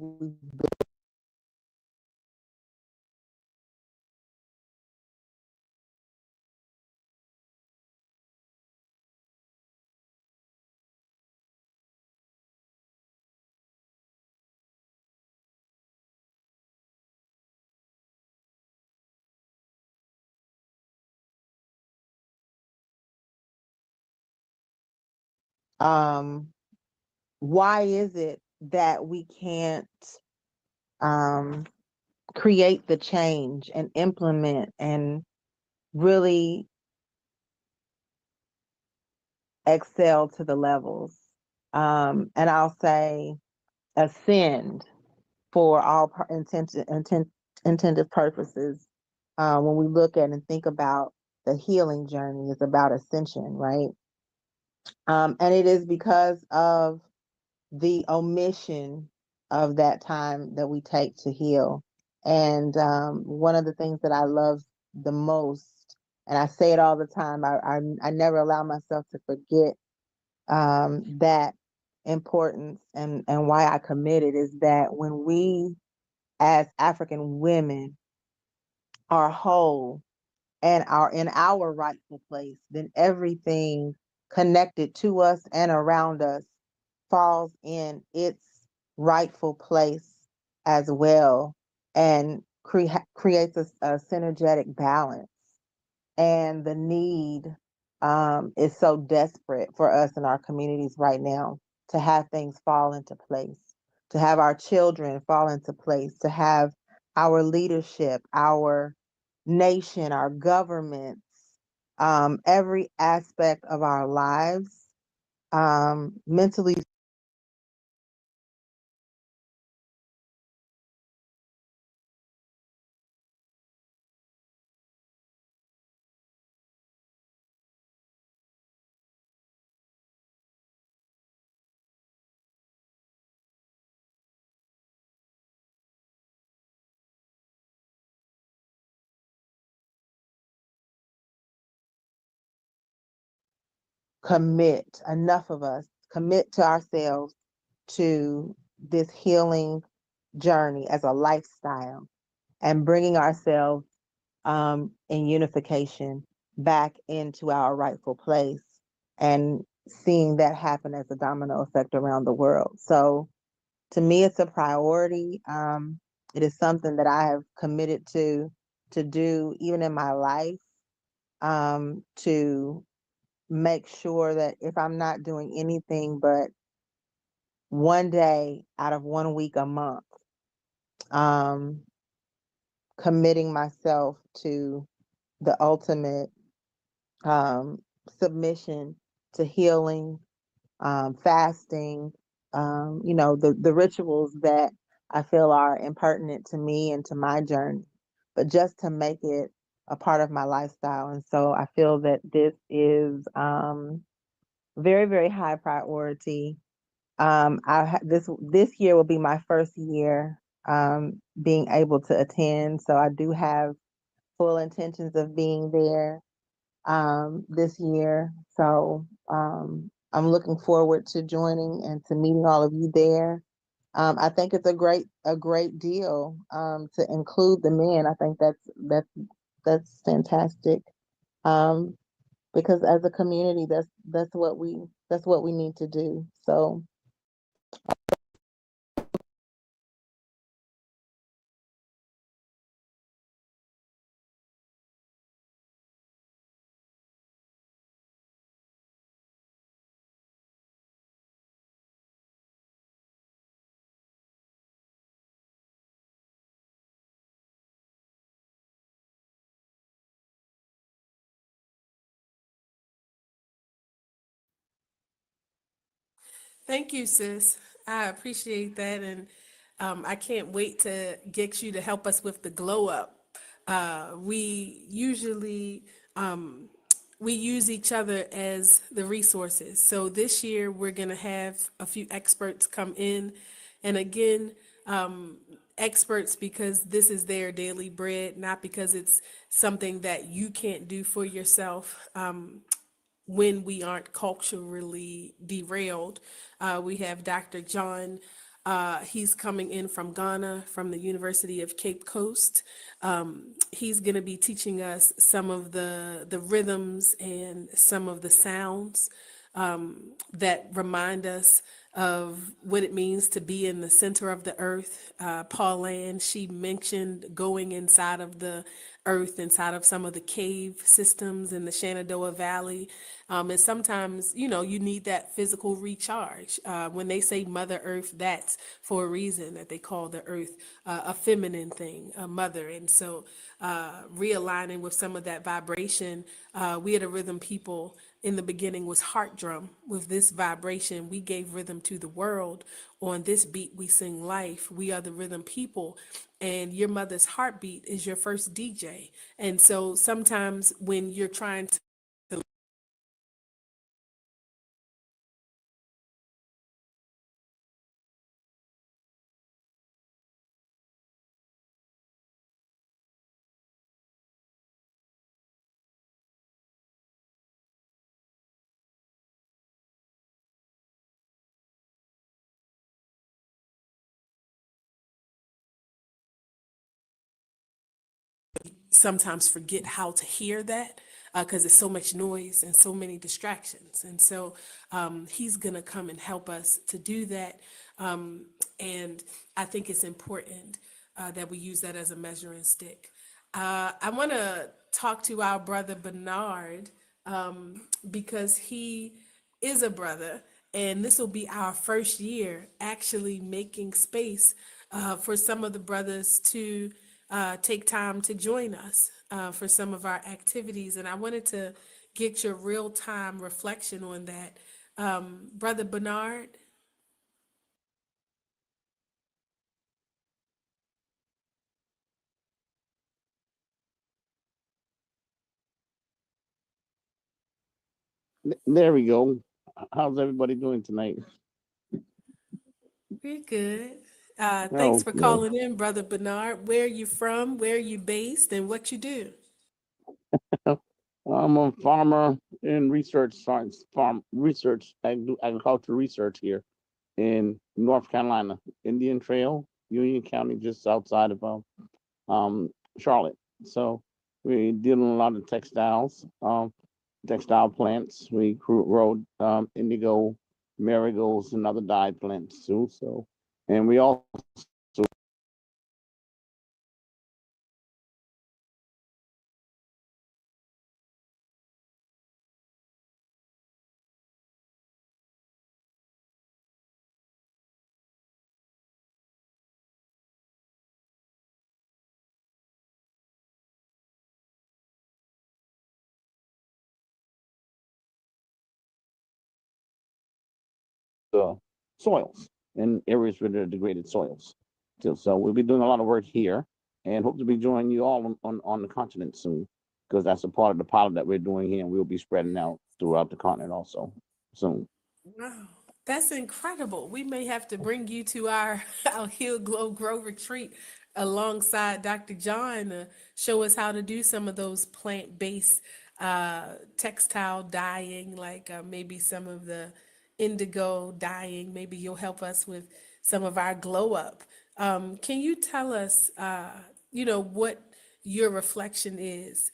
Um, why is it that we can't um, create the change and implement and really excel to the levels? And I'll say ascend for all intended purposes. When we look at and think about the healing journey, it's about ascension, right? And it is because of the omission of that time that we take to heal. And one of the things that I love the most, and I say it all the time, I never allow myself to forget that importance and why I committed is that when we as African women are whole and are in our rightful place, then everything connected to us and around us falls in its rightful place as well and creates a synergetic balance. And the need is so desperate for us in our communities right now to have things fall into place, to have our children fall into place, to have our leadership, our nation, our governments, every aspect of our lives, mentally commit, enough of us commit to ourselves to this healing journey as a lifestyle and bringing ourselves in unification back into our rightful place and seeing that happen as a domino effect around the world. So to me, it's a priority. It is something that I have committed to do even in my life, to make sure that if I'm not doing anything but one day out of 1 week a month, um, committing myself to the ultimate um, submission to healing, fasting, the rituals that I feel are impertinent to me and to my journey, but just to make it a part of my lifestyle. And so I feel that this is very, very high priority. This year will be my first year being able to attend, so I do have full intentions of being there this year. So I'm looking forward to joining and to meeting all of you there. I think it's a great deal to include the men. I think that's fantastic. Um, because as a community, that's what we need to do. So Thank you, sis. I appreciate that, and I can't wait to get you to help us with the glow up. We usually we use each other as the resources. So this year we're gonna have a few experts come in, and again, experts because this is their daily bread, not because it's something that you can't do for yourself. When we aren't culturally derailed. We have Dr. John. He's coming in from Ghana, from the University of Cape Coast. He's going to be teaching us some of the rhythms and some of the sounds that remind us of what it means to be in the center of the earth. Pauline, she mentioned going inside of the earth, inside of some of the cave systems in the Shenandoah Valley. And sometimes, you need that physical recharge. When they say Mother Earth, that's for a reason that they call the earth a feminine thing, a mother. And so realigning with some of that vibration, we at a rhythm people in the beginning was heart drum. With this vibration, we gave rhythm to the world. On this beat, we sing life. We are the rhythm people. And your mother's heartbeat is your first DJ. And so sometimes when you're trying to sometimes forget how to hear that because there's so much noise and so many distractions. And so he's going to come and help us to do that. And I think it's important that we use that as a measuring stick. I want to talk to our brother Bernard because he is a brother, and this will be our first year actually making space for some of the brothers to take time to join us for some of our activities. And I wanted to get your real time reflection on that. Brother Bernard, There we go. How's everybody doing tonight? we're good. Thanks Oh, for good. calling in, Brother Bernard. Where are you from? Where are you based? And what you do? I'm a farmer in research science, farm research. I do agriculture research here in North Carolina, Indian Trail, Union County, just outside of Charlotte. So We deal in a lot of textile plants. We grow indigo, marigolds, and other dye plants too. So, and we also soils in areas where there are degraded soils. So we'll be doing a lot of work here, and hope to be joining you all on the continent soon, because that's a part of the pilot that we're doing here, and we'll be spreading out throughout the continent also soon. Wow, that's incredible. We may have to bring you to our our Heal Glow Grow retreat alongside Dr. John to show us how to do some of those plant-based textile dyeing, like maybe some of the indigo dyeing. Maybe you'll help us with some of our glow up. Can you tell us, what your reflection is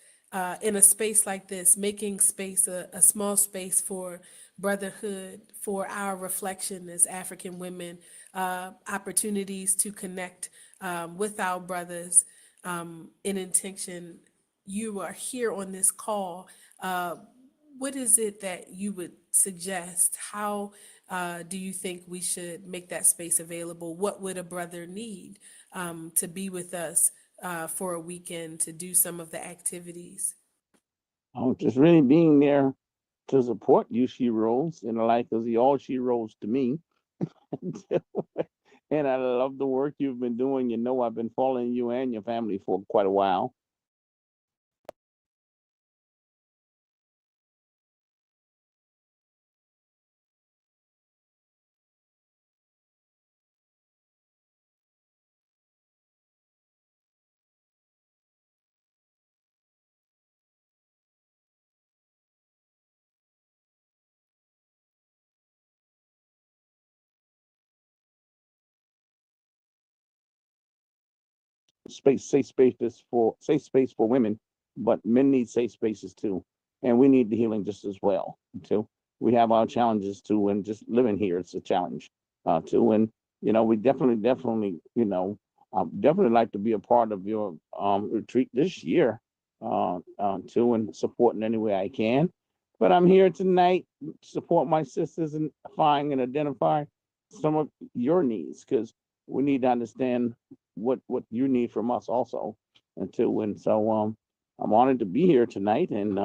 in a space like this, making space, a small space for brotherhood, for our reflection as African women, opportunities to connect with our brothers in intention. You are here on this call. Uh, what is it that you would suggest? How do you think we should make that space available? What would a brother need to be with us for a weekend to do some of the activities? Just really being there to support you, she rolls, and like, cause you all she rolls to me. And I love the work you've been doing. I've been following you and your family for quite a while. Safe space for women, but men need safe spaces too, and we need the healing just as well too. We have our challenges too, and just living here it's a challenge too. And we definitely definitely like to be a part of your retreat this year too, and support in any way I can. But I'm here tonight to support my sisters and find and identify some of your needs, because we need to understand what you need from us also, and so I'm honored to be here tonight, and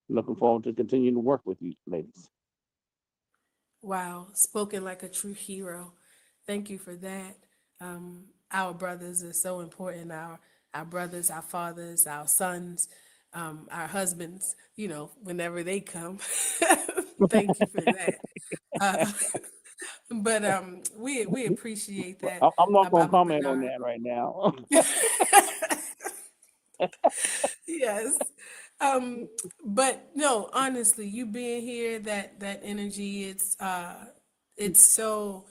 looking forward to continuing to work with you ladies. Wow, spoken like a true hero. Thank you for that. Our brothers are so important. Our brothers, our fathers, our sons, our husbands. Whenever they come. Thank you for that. Uh, but we appreciate that I'm not going to about comment on Bernard. that right now. Yes. Um, but no, honestly, you being here, that energy, it's so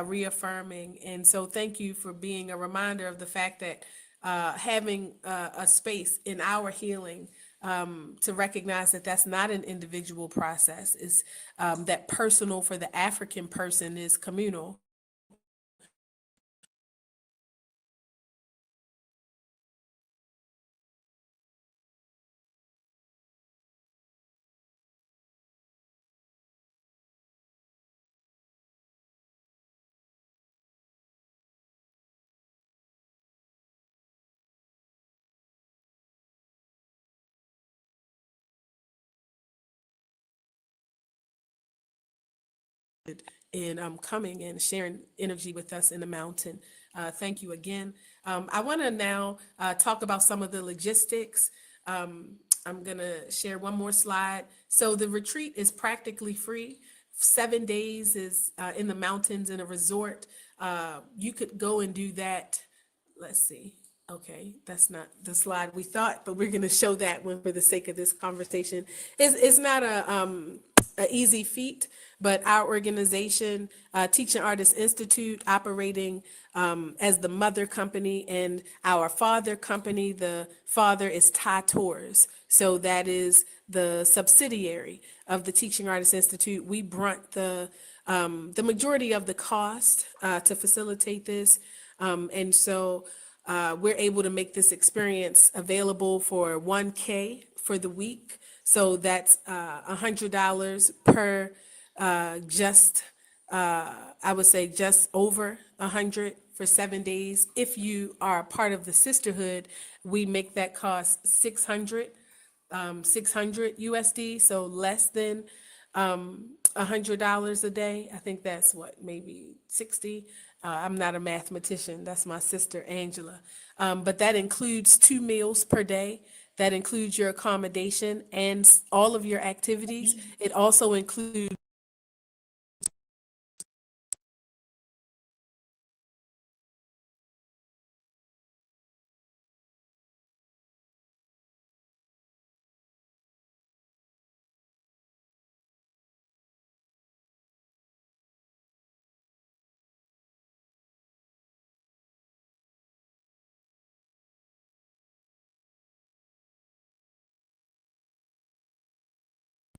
reaffirming. And so thank you for being a reminder of the fact that having a space in our healing to recognize that that's not an individual process, is that personal for the African person is communal. And coming and sharing energy with us in the mountain. Thank you again. I want to now talk about some of the logistics. I'm going to share one more slide. So the retreat is practically free. 7 days is in the mountains in a resort. You could go and do that. Let's see. Okay, that's not the slide we thought, but we're going to show that one for the sake of this conversation. It's not a easy feat, but our organization, Teaching Artists Institute, operating as the mother company, and our father company, the father is Ty Tours. So that is the subsidiary of the Teaching Artists Institute. We brunt the majority of the cost to facilitate this. And so we're able to make this experience available for 1K for the week. So that's $100 per I would say just over 100 for 7 days. If you are a part of the sisterhood, we make that cost 600 USD, so less than $100 a day. I think that's what, maybe 60. I'm not a mathematician. That's my sister Angela. But that includes 2 meals per day. That includes your accommodation and all of your activities. It also includes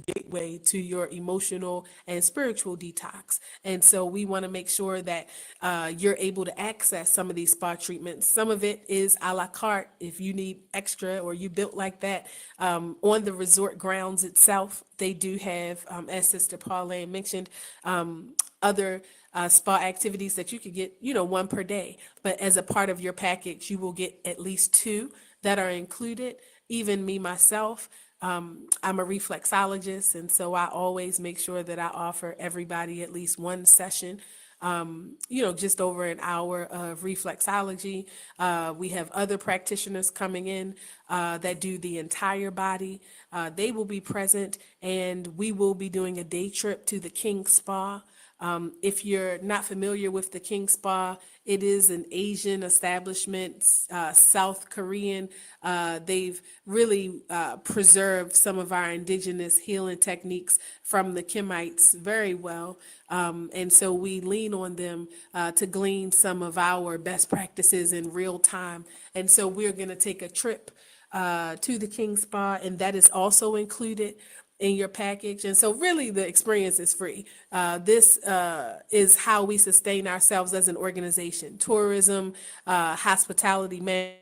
gateway to your emotional and spiritual detox. And so we want to make sure that you're able to access some of these spa treatments. Some of it is a la carte if you need extra or you built like that. On the resort grounds itself, they do have, as Sister Pauline mentioned, other spa activities that you could get, one per day. But as a part of your package, you will get at least two that are included. Even me, myself, I'm a reflexologist, and so I always make sure that I offer everybody at least one session, just over an hour of reflexology. We have other practitioners coming in that do the entire body. They will be present, and we will be doing a day trip to the King Spa. If you're not familiar with the King Spa, it is an Asian establishment, South Korean. They've really preserved some of our indigenous healing techniques from the Kemites very well. And so we lean on them to glean some of our best practices in real time. And so we're going to take a trip to the King Spa, and that is also included in your package. And so really the experience is free. This is how we sustain ourselves as an organization: tourism, hospitality management.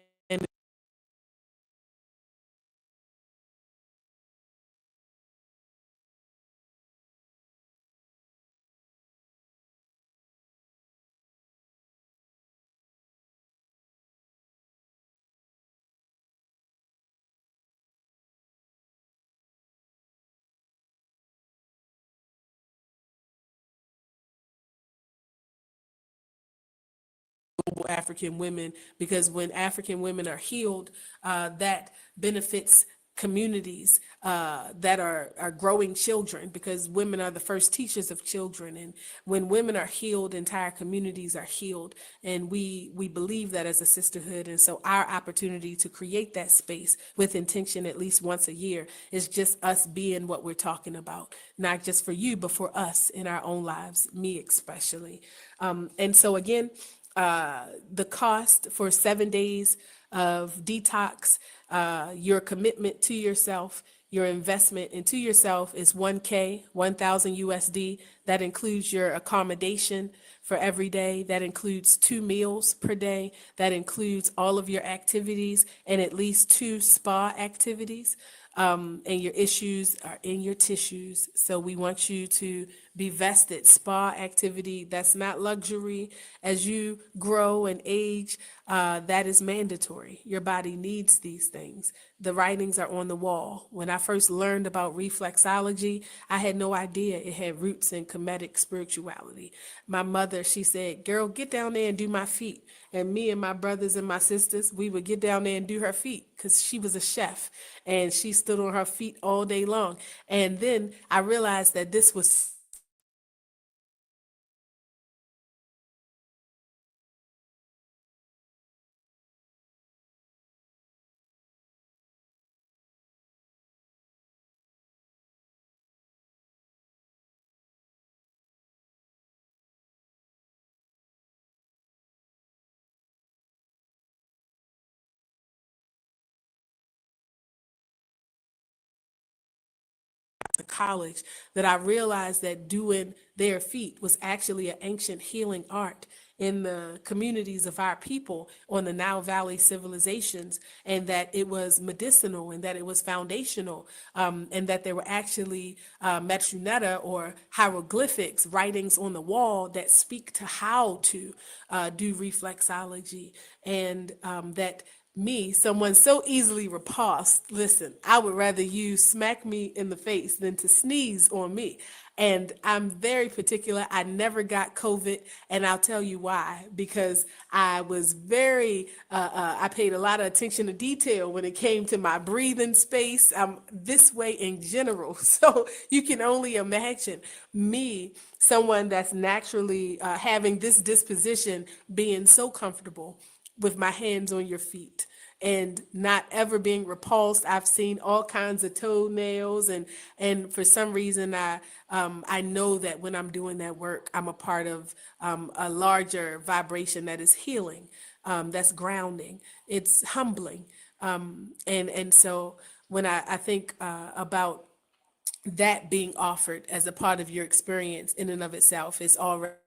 African women, because when African women are healed, that benefits communities that are growing children, because women are the first teachers of children. And when women are healed, entire communities are healed. And we believe that as a sisterhood. And so our opportunity to create that space with intention at least once a year is just us being what we're talking about, not just for you, but for us in our own lives, me especially. And so again, the cost for 7 days of detox, your commitment to yourself, your investment into yourself is 1K, 1,000 USD. That includes your accommodation for every day. That includes 2 meals per day. That includes all of your activities and at least 2 spa activities. And your issues are in your tissues. So we want you to be vested. Spa activity, that's not luxury. As you grow and age, that is mandatory. Your body needs these things. The writings are on the wall. When I first learned about reflexology, I had no idea it had roots in Kemetic spirituality. My mother, she said, "Girl, get down there and do my feet." And me and my brothers and my sisters, we would get down there and do her feet because she was a chef and she stood on her feet all day long. And then I realized that this was the college, that I realized that doing their feet was actually an ancient healing art in the communities of our people on the Nile Valley civilizations, and that it was medicinal and that it was foundational, and that there were actually metroneta or hieroglyphics, writings on the wall that speak to how to do reflexology, and that me, someone so easily repulsed, listen, I would rather you smack me in the face than to sneeze on me. And I'm very particular. I never got COVID, and I'll tell you why. Because I was I paid a lot of attention to detail when it came to my breathing space. I'm this way in general. So you can only imagine me, someone that's naturally having this disposition, being so comfortable with my hands on your feet and not ever being repulsed. I've seen all kinds of toenails, and for some reason I know that when I'm doing that work, I'm a part of a larger vibration that is healing, that's grounding. It's humbling, and so when I think about that being offered as a part of your experience in and of itself is already.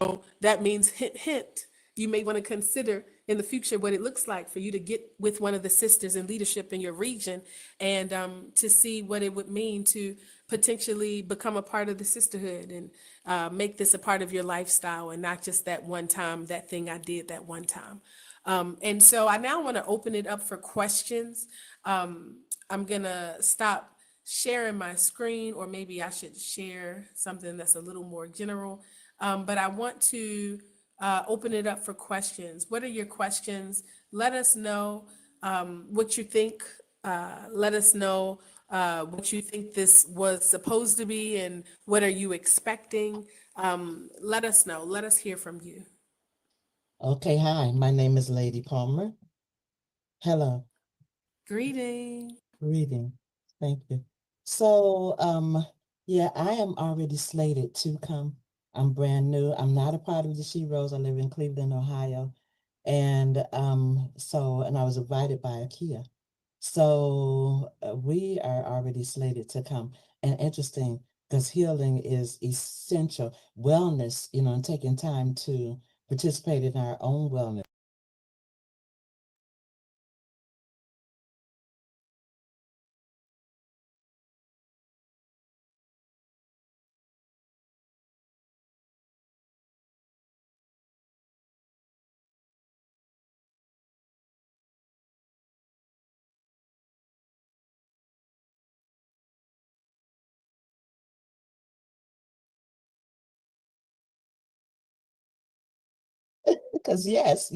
So that means, hint, hint, you may want to consider in the future what it looks like for you to get with one of the sisters in leadership in your region, and to see what it would mean to potentially become a part of the sisterhood, and make this a part of your lifestyle and not just that one time, that thing I did that one time. And so I now want to open it up for questions. I'm going to stop sharing my screen, or maybe I should share something that's a little more general. But I want to open it up for questions. What are your questions? Let us know what you think. Let us know what you think this was supposed to be, and what are you expecting. Let us know. Let us hear from you. Okay, hi, my name is Lady Palmer. Hello, Greeting. greeting. Thank you. So, yeah, I am already slated to come. I'm brand new. I'm not a part of the She Rose. I live in Cleveland, Ohio. And and I was invited by IKEA. So we are already slated to come. And interesting, because healing is essential. Wellness, and taking time to participate in our own wellness. Because yes,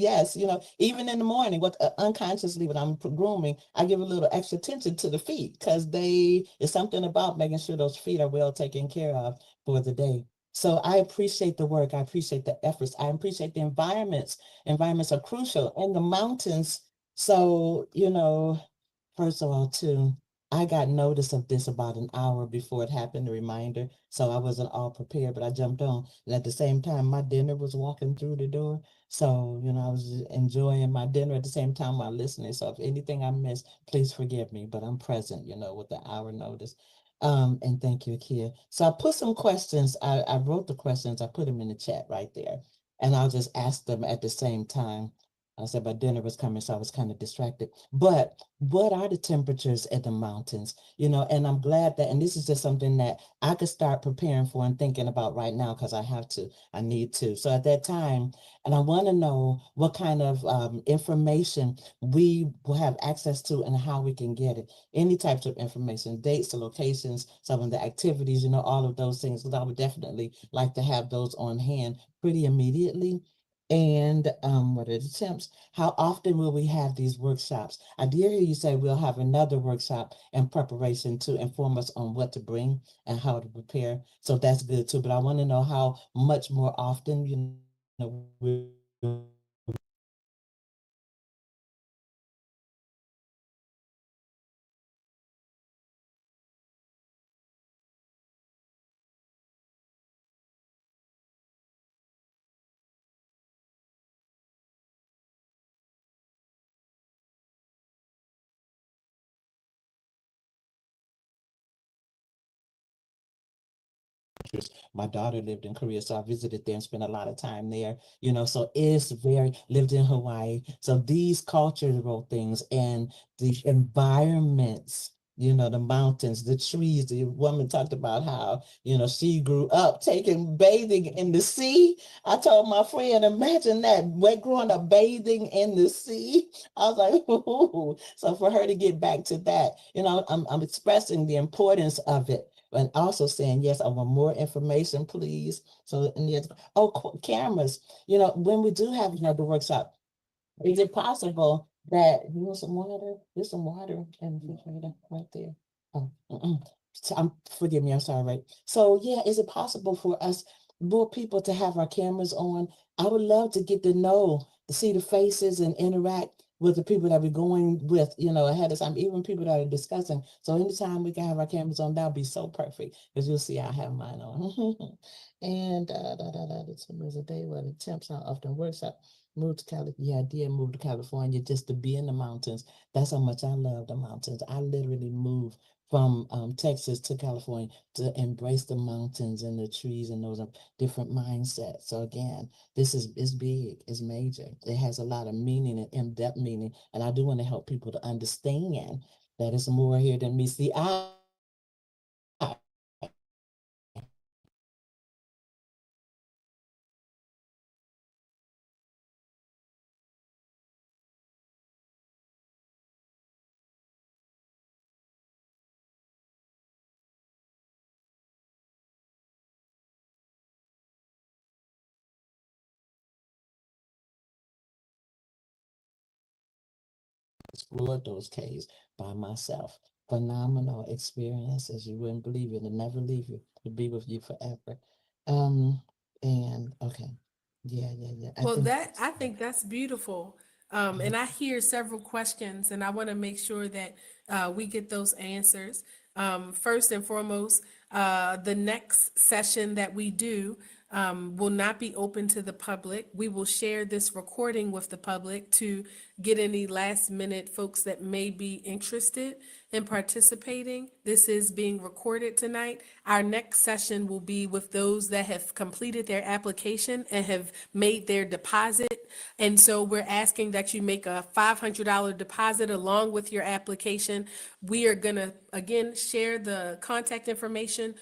even in the morning, what unconsciously when I'm grooming, I give a little extra attention to the feet because it's something about making sure those feet are well taken care of for the day. So I appreciate the work. I appreciate the efforts. I appreciate the environments. Environments are crucial in the mountains. So, first of all, too, I got notice of this about an hour before it happened, a reminder. So I wasn't all prepared, but I jumped on. And at the same time, my dinner was walking through the door. So, I was enjoying my dinner at the same time while listening. So if anything I missed, please forgive me, but I'm present, with the hour notice. And thank you, Kia. So I put some questions. I wrote the questions. I put them in the chat right there. And I'll just ask them at the same time. I said my dinner was coming, so I was kind of distracted. But what are the temperatures at the mountains? And I'm glad that, and this is just something that I could start preparing for and thinking about right now because I need to. So at that time, and I want to know what kind of information we will have access to and how we can get it. Any types of information, dates, the locations, some of the activities, all of those things, because I would definitely like to have those on hand pretty immediately. And what are the temps? How often will we have these workshops? I did hear you say we'll have another workshop in preparation to inform us on what to bring and how to prepare. So that's good too. But I want to know how much more often, we'll my daughter lived in Korea, so I visited there and spent a lot of time there, so it's very lived in Hawaii. So these cultural things and the environments, the mountains, the trees, the woman talked about how, she grew up taking bathing in the sea. I told my friend, imagine that, growing up bathing in the sea. I was like, ooh. So for her to get back to that, I'm expressing the importance of it and also saying, yes, I want more information, please. So, and yes, cameras, when we do have another workshop, is it possible that you want some water? There's some water in the refrigerator right there. Oh, so forgive me, I'm sorry, right? So yeah, is it possible for us, more people, to have our cameras on? I would love to get to know, to see the faces and interact with the people that we're going with, ahead of time, even people that are discussing. So anytime we can have our cameras on, that'll be so perfect, because you'll see I have mine on. And there's a day where the temps are often workshop. Moved to California. Yeah, I did move to California just to be in the mountains. That's how much I love the mountains. I literally moved from Texas to California to embrace the mountains and the trees and those different mindsets. So again, this is big, it's major. It has a lot of meaning and in-depth meaning. And I do want to help people to understand that it's more here than meets the eye. Explored those caves by myself. Phenomenal experiences. You wouldn't believe it. It'll never leave you. It'll be with you forever. Um, and okay. Yeah. I Well, think I think that's beautiful. And I hear several questions, and I want to make sure that we get those answers. First and foremost, the next session that we do will not be open to the public. We will share this recording with the public to get any last minute folks that may be interested in participating. This is being recorded tonight. Our next session will be with those that have completed their application and have made their deposit. And so we're asking that you make a $500 deposit along with your application. We are going to, again, share the contact information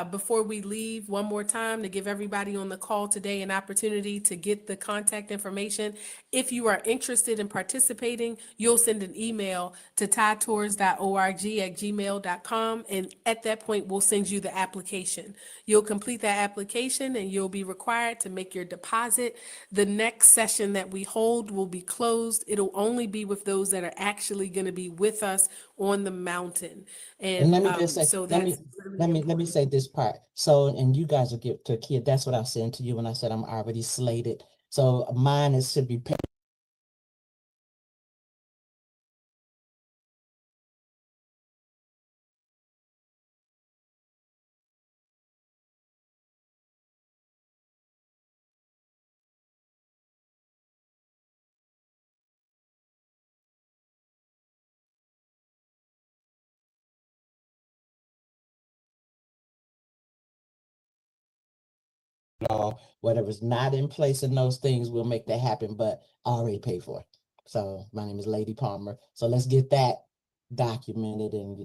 before we leave one more time to give everybody on the call today an opportunity to get the contact information. If you are interested in participating, you'll send an email to tietours.org@gmail.com. And at that point, we'll send you the application. You'll complete that application and you'll be required to make your deposit. The next session that we hold will be closed. It'll only be with those that are actually going to be with us on the mountain. and And let me just say, so let that's me really let me let me important. say this part. So, and you guys will get to a kid. That's what I was saying to you when I said I'm already slated. So mine is should be law, whatever's not in place in those things, we'll make that happen, but I already paid for it. So my name is Lady Palmer. So let's get that documented and,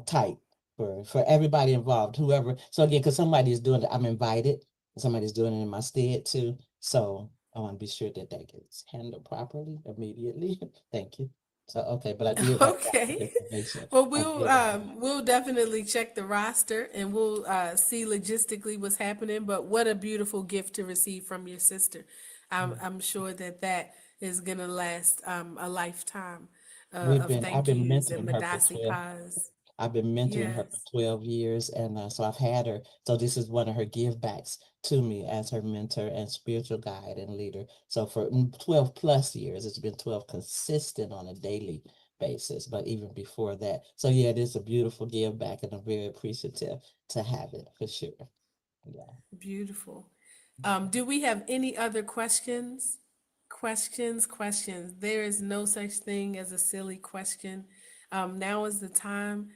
tight for everybody involved, whoever. So again, because somebody is doing it, I'm invited. Somebody's doing it in my stead too. So I want to be sure that that gets handled properly immediately. Thank you. So, okay, but I did write down the Okay. information. Well, I did write it. we'll definitely check the roster and we'll see logistically what's happening. But what a beautiful gift to receive from your sister. I'm sure that that is gonna last a lifetime of I've thank been yous and mentoring her for Madasi 12. pies. I've been mentoring her for Yes, 12 years. And so I've had her. So this is one of her give backs to me as her mentor and spiritual guide and leader. So for 12 plus years, it's been 12 consistent on a daily basis, but even before that. So yeah, it is a beautiful give back and I'm very appreciative to have it for sure. Yeah. beautiful. Do we have any other questions? Questions. There is no such thing as a silly question. Now is the time.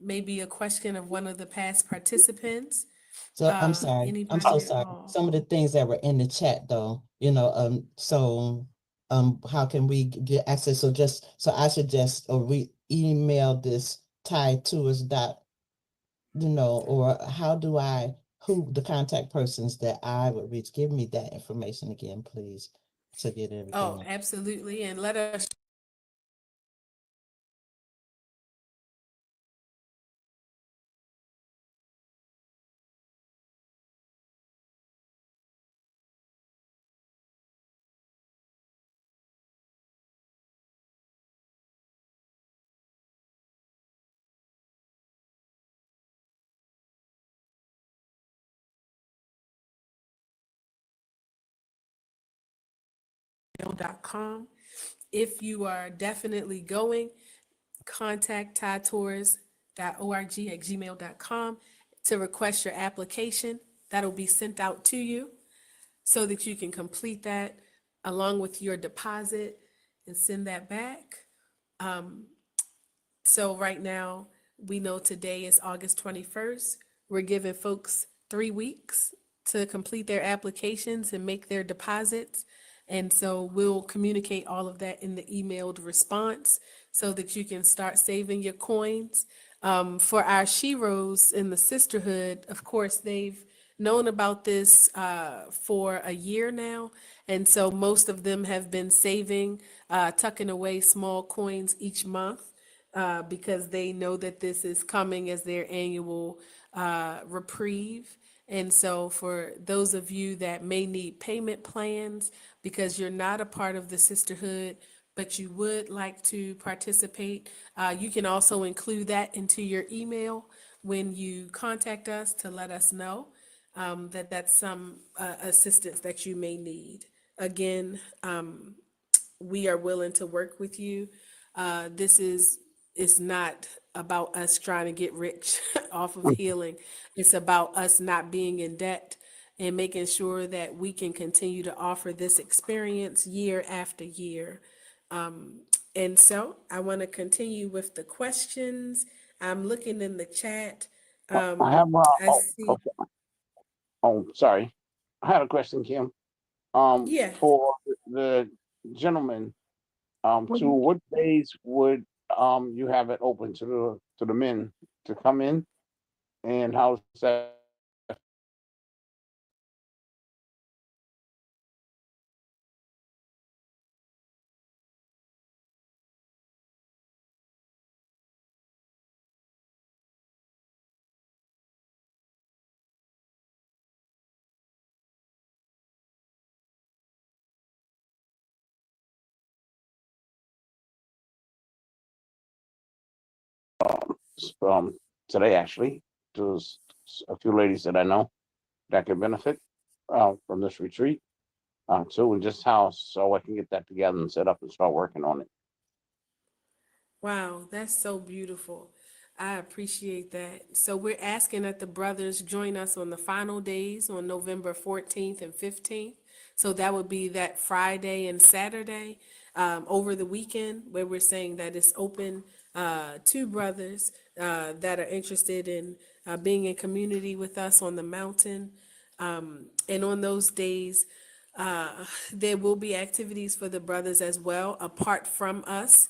Maybe a question of one of the past participants. So I'm sorry. I'm so Anybody at sorry. all? Some of the things that were in the chat though, how can we get access? So just so I should just or we email this tied to us dot, or how do who the contact persons that I would reach? Give me that information again, please, to get Oh, everything. absolutely. And let us gmail.com. If you are definitely going, contact tours.org at gmail.com to request your application. That'll be sent out to you so that you can complete that along with your deposit and send that back. So right now, we know today is August 21st. We're giving folks 3 weeks to complete their applications and make their deposits. And so we'll communicate all of that in the emailed response so that you can start saving your coins. For our sheroes in the sisterhood, of course, they've known about this for a year now. And so most of them have been saving, tucking away small coins each month because they know that this is coming as their annual reprieve. And so, for those of you that may need payment plans because you're not a part of the sisterhood, but you would like to participate, you can also include that into your email when you contact us to let us know that that's some assistance that you may need. Again, we are willing to work with you. This is it's not about us trying to get rich off of healing. It's about us not being in debt and making sure that we can continue to offer this experience year after year. And so I want to continue with the questions. I'm looking in the chat. I have I see. okay. Oh, sorry. I had a question, Kim. Yes. For the gentleman, to what days would you have it open to the men to come in, and how's that? um today actually? There's a few ladies that I know that could benefit from this retreat too, and just how so I can get that together and set up and start working on it. Wow, that's so beautiful. I appreciate that. So we're asking that the brothers join us on the final days on November 14th and 15th. So that would be that Friday and Saturday over the weekend, where we're saying that it's open to brothers that are interested in being in community with us on the mountain. And on those days, there will be activities for the brothers as well, apart from us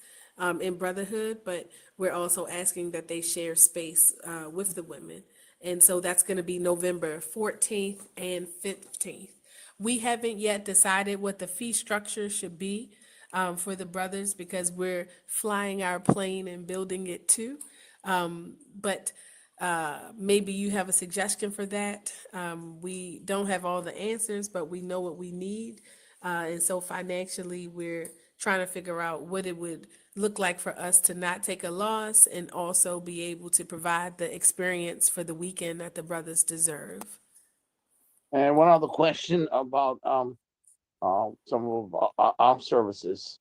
in brotherhood, but we're also asking that they share space with the women. And so that's going to be November 14th and 15th. We haven't yet decided what the fee structure should be for the brothers because we're flying our plane and building it too. But Maybe you have a suggestion for that. We don't have all the answers, but we know what we need. And so financially, we're trying to figure out what it would look like for us to not take a loss and also be able to provide the experience for the weekend that the brothers deserve. And one other question about some of our services,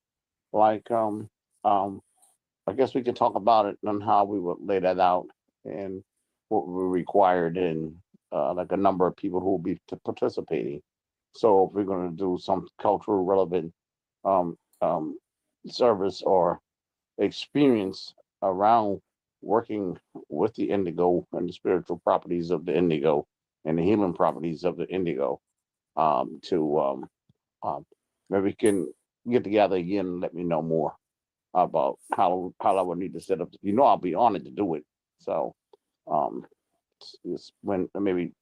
like I guess we could talk about it and how we would lay that out and what we're required and like a number of people who will be participating. So if we're going to do some cultural relevant um, um, service or experience around working with the indigo and the spiritual properties of the indigo and the healing properties of the indigo, to maybe we can get together again and let me know more about how I would need to set up. You know, I'll be honored to do it. So um, it's when maybe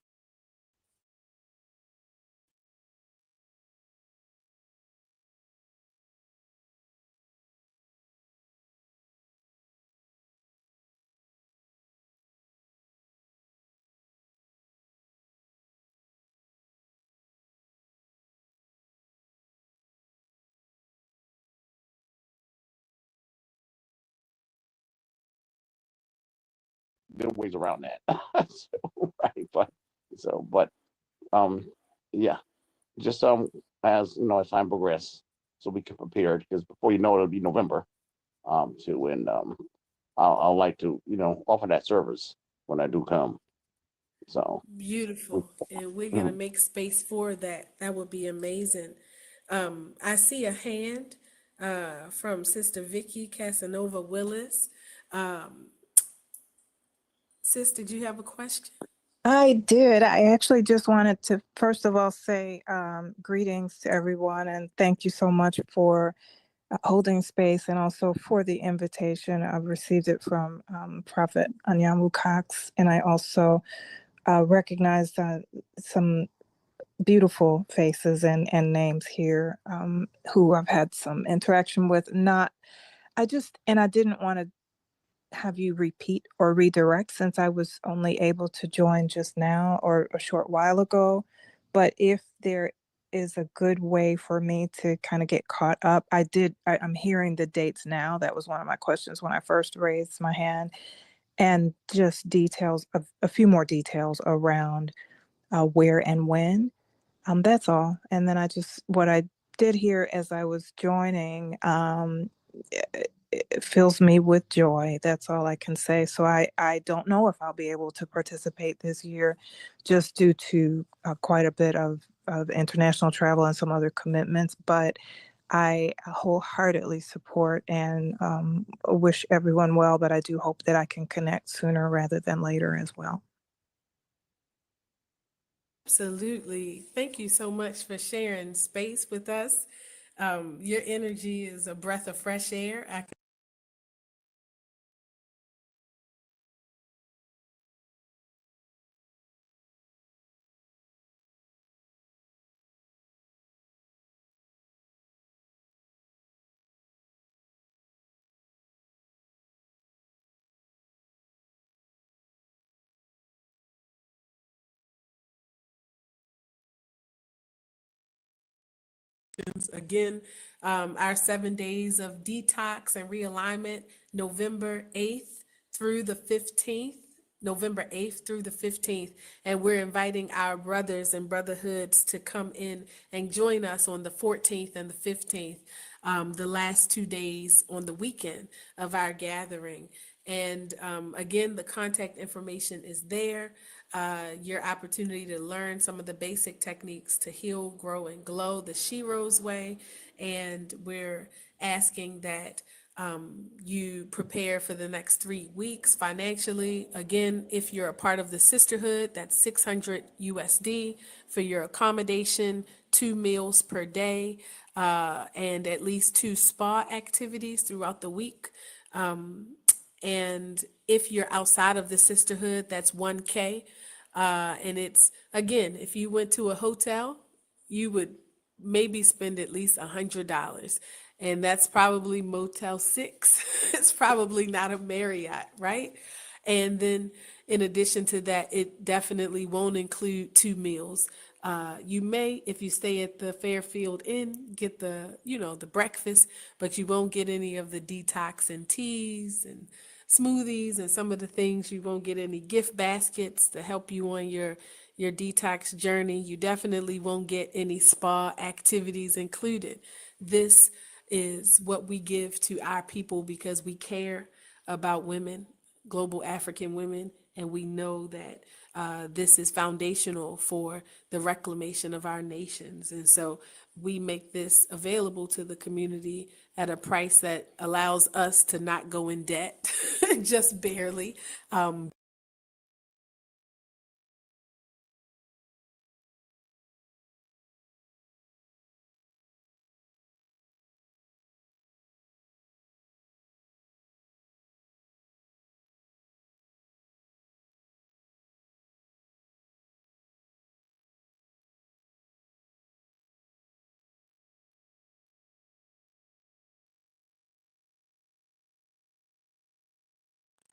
there are ways around that. So, right, but um, yeah, just as you know, as time progresses, so we can prepare because before you know it, it'll be November. Too, and I'll like to offer that service when I do come. So we, Beautiful. And we're going to mhm. make space for that. That would be amazing. I see a hand from Sister Vicky Casanova Willis. Um, Sis, did you have a question? I did. I actually just wanted to, first of all, say greetings to everyone and thank you so much for holding space and also for the invitation. I've received it from Prophet Anyamu Cox, and I also recognized some beautiful faces and names here who I've had some interaction with. And I didn't want to have you repeat or redirect since I was only able to join just now or a short while ago. But if there is a good way for me to kind of get caught up, I'm hearing the dates now. That was one of my questions when I first raised my hand, and just details of a few more details around where and when. That's all. And then what I did here as I was joining, it fills me with joy. That's all I can say. So I don't know if I'll be able to participate this year just due to quite a bit of international travel and some other commitments, but I wholeheartedly support and wish everyone well, but I do hope that I can connect sooner rather than later as well. Absolutely. Thank you so much for sharing space with us. Your energy is a breath of fresh air. Again, our 7 days of detox and realignment, November 8th through the 15th. November 8th through the 15th. And we're inviting our brothers and brotherhoods to come in and join us on the 14th and the 15th, the last 2 days on the weekend of our gathering. And again, the contact information is there. Your opportunity to learn some of the basic techniques to heal, grow, and glow the She Rose way. And we're asking that you prepare for the next 3 weeks financially. Again, if you're a part of the sisterhood, that's 600 USD for your accommodation, 2 meals per day, and at least 2 spa activities throughout the week. And if you're outside of the sisterhood, that's 1K. And it's, again, if you went to a hotel, you would maybe spend at least $100. And that's probably Motel 6. It's probably not a Marriott, right? And then in addition to that, it definitely won't include 2 meals. You may, if you stay at the Fairfield Inn, get the breakfast, but you won't get any of the detox and teas and smoothies and some of the things. You won't get any gift baskets to help you on your detox journey. You definitely won't get any spa activities included. This is what we give to our people because we care about women, global African women, and we know that this is foundational for the reclamation of our nations. And so we make this available to the community at a price that allows us to not go in debt, just barely.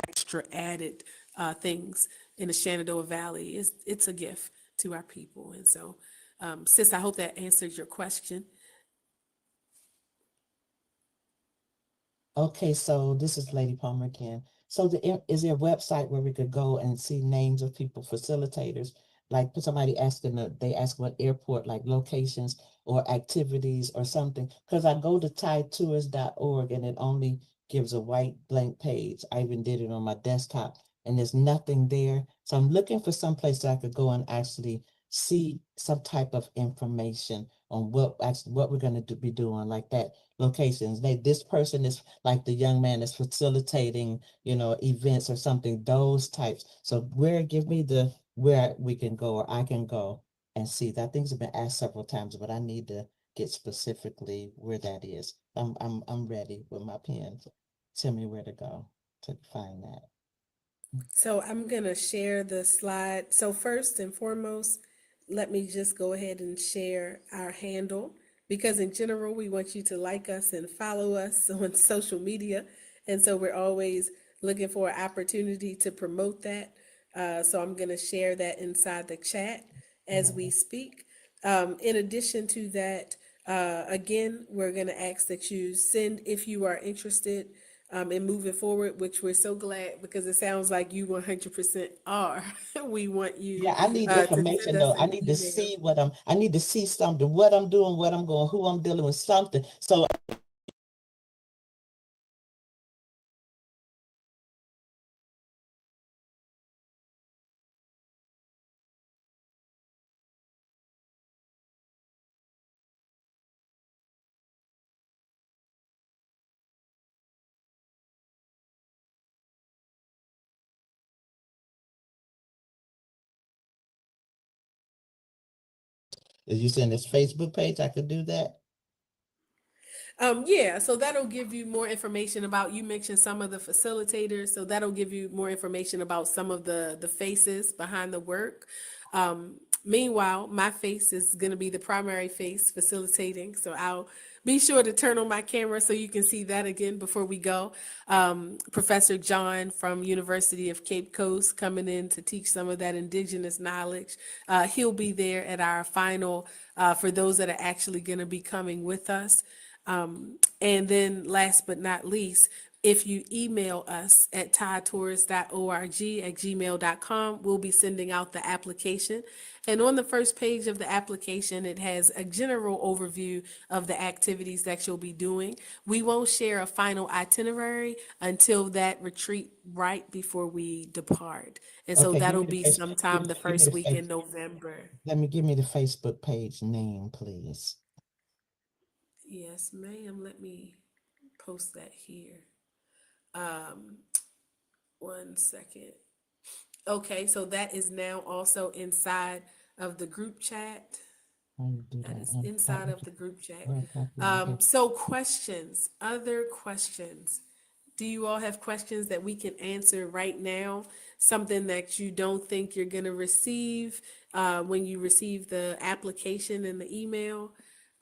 Extra added things in the Shenandoah Valley. It's a gift to our people. And so, sis, I hope that answers your question. Okay, so this is Lady Palmer again. So is there a website where we could go and see names of people, facilitators? Like somebody asking, they ask what airport, like locations or activities or something. Because I go to ThaiTours.org and it only gives a white blank page. I even did it on my desktop and there's nothing there. So I'm looking for some place that I could go and actually see some type of information on what we're going to be doing, like that locations. This person is like the young man is facilitating, events or something, those types. So give me where we can go or I can go and see that. Things have been asked several times, but I need to get specifically where that is. I'm ready with my pen. Tell me where to go to find that. So I'm going to share the slide. So first and foremost, let me just go ahead and share our handle because in general, we want you to like us and follow us on social media. And so we're always looking for an opportunity to promote that. So I'm going to share that inside the chat as we speak. In addition to that, again, we're going to ask that you send, if you are interested, in moving forward, which we're so glad because it sounds like you 100% are. We want you Yeah, I need to send information us though. I an need to email. see I need to see something, what I'm doing, what I'm going, who I'm dealing with, something. So is you saying this Facebook page, I could do that? Yeah, so that'll give you more information about, you mentioned some of the facilitators, so that'll give you more information about some of the faces behind the work. Meanwhile, my face is going to be the primary face facilitating, so I'll be sure to turn on my camera so you can see that again before we go. Professor John from University of Cape Coast coming in to teach some of that indigenous knowledge. He'll be there at our final, for those that are actually going to be coming with us. And then last but not least, if you email us at tietours.org@gmail.com, we'll be sending out the application. And on the first page of the application, it has a general overview of the activities that you'll be doing. We won't share a final itinerary until that retreat right before we depart. And so Okay, that'll be sometime the give me first week in November. give me the Facebook page name, please. Yes, ma'am. Let me post that here. Um, 1 second. Okay, so that is now also inside of the group chat. How you do That that? is inside of the group chat. Okay. So questions, other questions. Do you all have questions that we can answer right now? Something that you don't think you're going to receive when you receive the application and the email?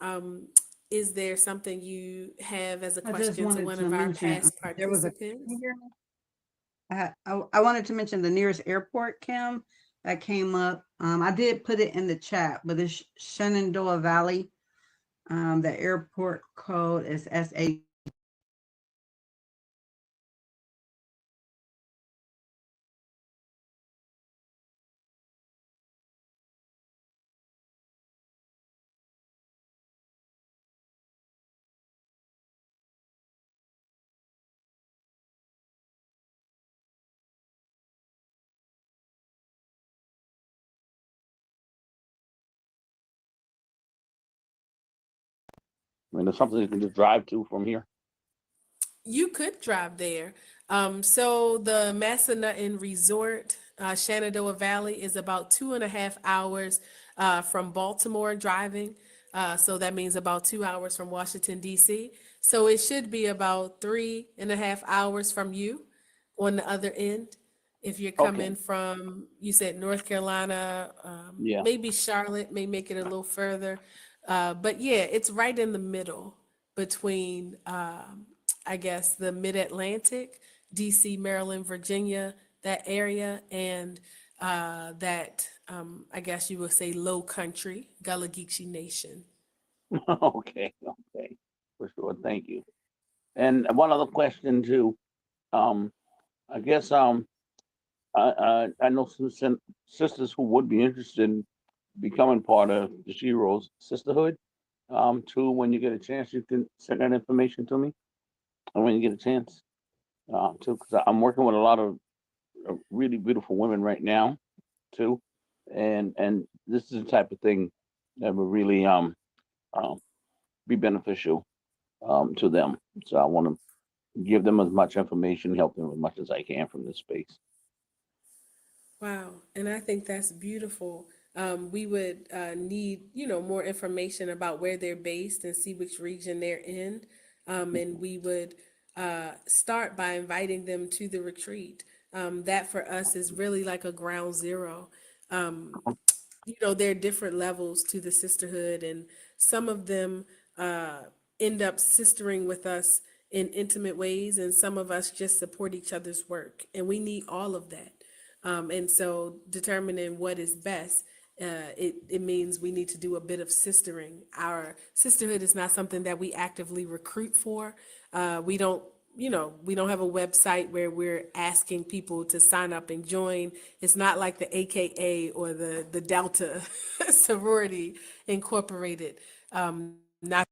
Um, is there something you have as a I just question to wanted one to of our mention, past there was a, can participants? you hear me? I wanted to mention the nearest airport, Kim, that came up. I did put it in the chat, but it's Shenandoah Valley. The airport code is SA. I mean, there's something you can just drive to from here. You could drive there. So the Massanutten Resort, Shenandoah Valley, is about 2.5 hours from Baltimore driving. So that means about 2 hours from Washington, D.C. So it should be about 3.5 hours from you on the other end. If you're Okay. coming from, you said North Carolina, Yeah. maybe Charlotte may make it a little further. But yeah, it's right in the middle between I guess, the mid-Atlantic, DC, Maryland, Virginia, that area, and that, I guess you would say, low country, Gullah Geechee Nation. Okay. Okay. For sure. Thank you. And one other question too. Um, I guess I know some sisters who would be interested in becoming part of the Sheroes Sisterhood. Too, when you get a chance, you can send that information to me, and when you get a chance, too, because I'm working with a lot of really beautiful women right now, too, and this is the type of thing that would really um be beneficial to them. So I want to give them as much information, help them as much as I can from this space. Wow, and I think that's beautiful. We would need, more information about where they're based and see which region they're in. And we would start by inviting them to the retreat. That for us is really like a ground zero. Um, there are different levels to the sisterhood, and some of them uh, end up sistering with us in intimate ways, and some of us just support each other's work, and we need all of that. And so, determining what is best, it means we need to do a bit of sistering. Our sisterhood is not something that we actively recruit for. We don't we don't have a website where we're asking people to sign up and join. It's not like the AKA or the Delta sorority incorporated. Not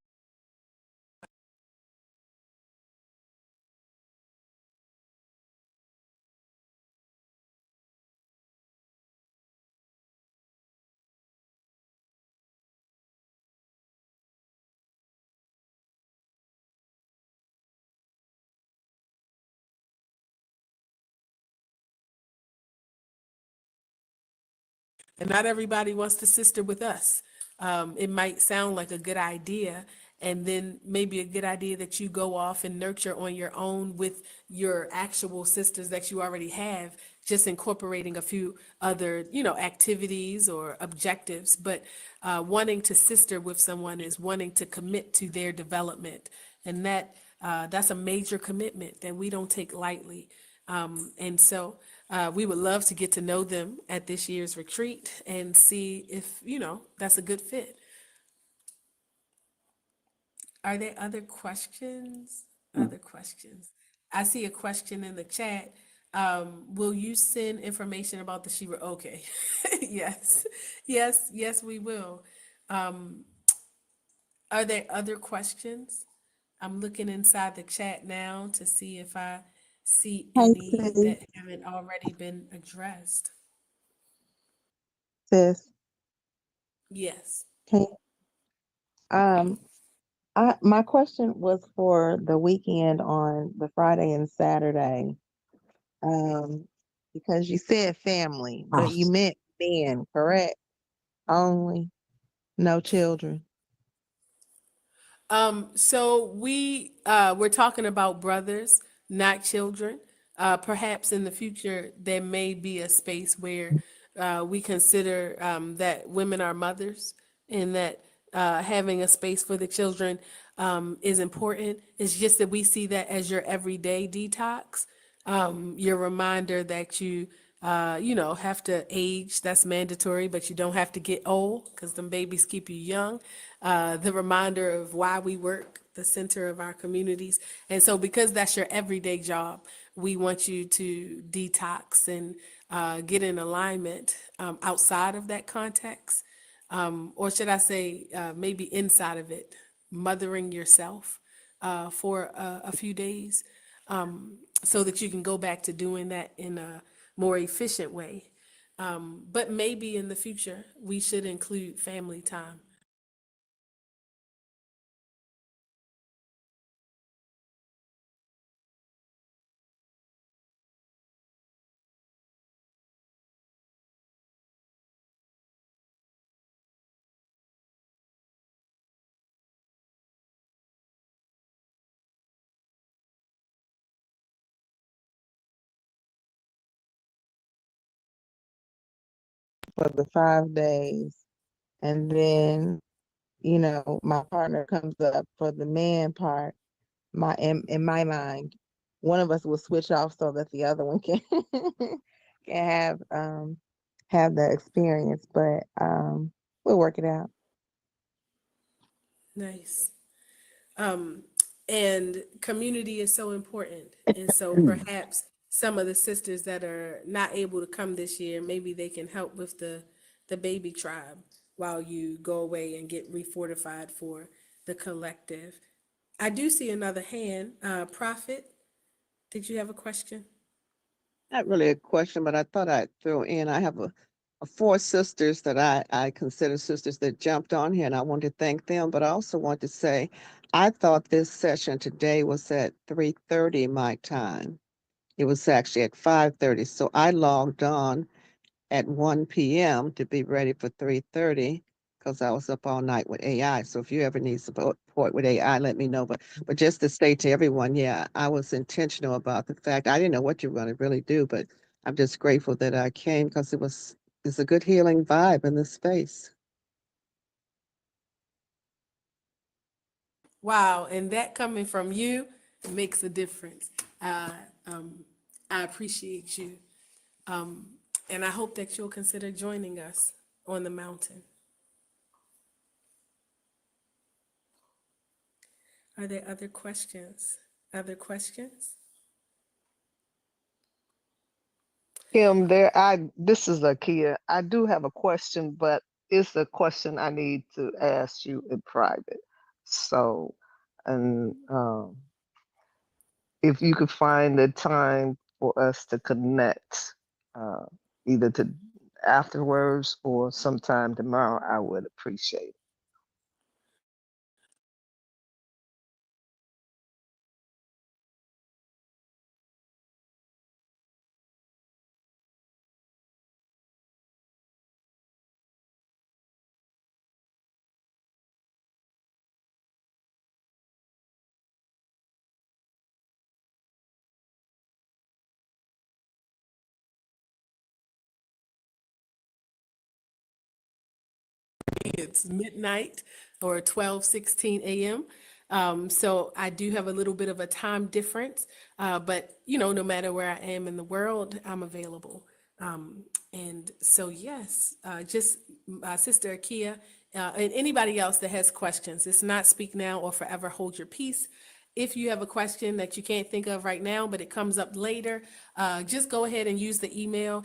and not everybody wants to sister with us. It might sound like a good idea, and then maybe a good idea that you go off and nurture on your own with your actual sisters that you already have, just incorporating a few other, activities or objectives. But wanting to sister with someone is wanting to commit to their development, and that's a major commitment that we don't take lightly. And so we would love to get to know them at this year's retreat and see if, that's a good fit. Are there other questions? Mm. Other questions? I see a question in the chat. Will you send information about the Shira? Okay. Yes. Yes, yes, we will. Um, are there other questions? I'm looking inside the chat now to see if I see Hey, any that haven't already been addressed. sis. Yes. Can, um, my question was for the weekend on the Friday and Saturday. Um, because you said family, but you meant men, correct? Only, no children. So we're talking about brothers, not children. Perhaps in the future there may be a space where we consider that women are mothers, and that having a space for the children is important. It's just that we see that as your everyday detox. Your reminder that you have to age, that's mandatory, but you don't have to get old because them babies keep you young. The reminder of why we work, the center of our communities. And so, because that's your everyday job, we want you to detox and get in alignment outside of that context. Or should I say, maybe inside of it, mothering yourself for a few days so that you can go back to doing that in a more efficient way. But maybe in the future, we should include family time. For the 5 days. And then, my partner comes up for the man part. In my mind, one of us will switch off so that the other one can can have the experience. But we'll work it out. Nice. Um, and community is so important. And so perhaps some of the sisters that are not able to come this year, maybe they can help with the baby tribe while you go away and get refortified for the collective. I do see another hand. Prophet, did you have a question? Not really a question, but I thought I'd throw in. I have a four sisters that I consider sisters that jumped on here, and I want to thank them. But I also want to say, I thought this session today was at 3:30 my time. It was actually at 5:30, so I logged on at 1 p.m. to be ready for 3:30 because I was up all night with AI. So if you ever need support with AI, let me know. But just to say to everyone, yeah, I was intentional about the fact I didn't know what you were going to really do, but I'm just grateful that I came because it's a good healing vibe in this space. Wow, and that coming from you makes a difference. Uh, um, I appreciate you. Um, and I hope that you'll consider joining us on the mountain. Are there other questions? Other questions? Kim, this is Akia. I do have a question, but it's a question I need to ask you in private. So, and if you could find the time for us to connect, uh, either to afterwards or sometime tomorrow, I would appreciate it. It's midnight or 12:16 a.m. So I do have a little bit of a time difference, but no matter where I am in the world, I'm available. And so yes, just Sister Akia, and anybody else that has questions, it's not speak now or forever hold your peace. If you have a question that you can't think of right now, but it comes up later, just go ahead and use the email.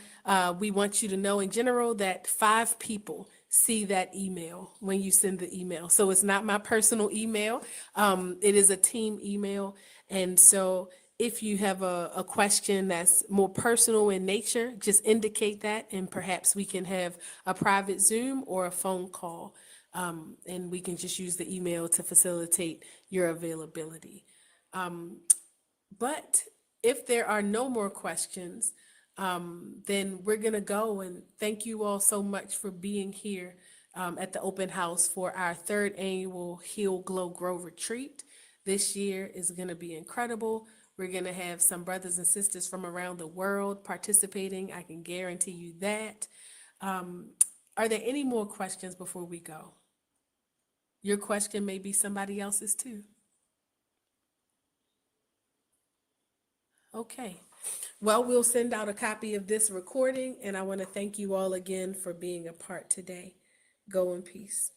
We want you to know in general that 5 people see that email when you send the email. So it's not my personal email. It is a team email. And so if you have a question that's more personal in nature, just indicate that and perhaps we can have a private Zoom or a phone call. And we can just use the email to facilitate your availability. But if there are no more questions, then we're going to go and thank you all so much for being here at the open house for our third annual Heal, Glow, Grow retreat. This year is going to be incredible. We're going to have some brothers and sisters from around the world participating. I can guarantee you that. Are there any more questions before we go? Your question may be somebody else's too. Okay. Well, we'll send out a copy of this recording, and I want to thank you all again for being a part today. Go in peace.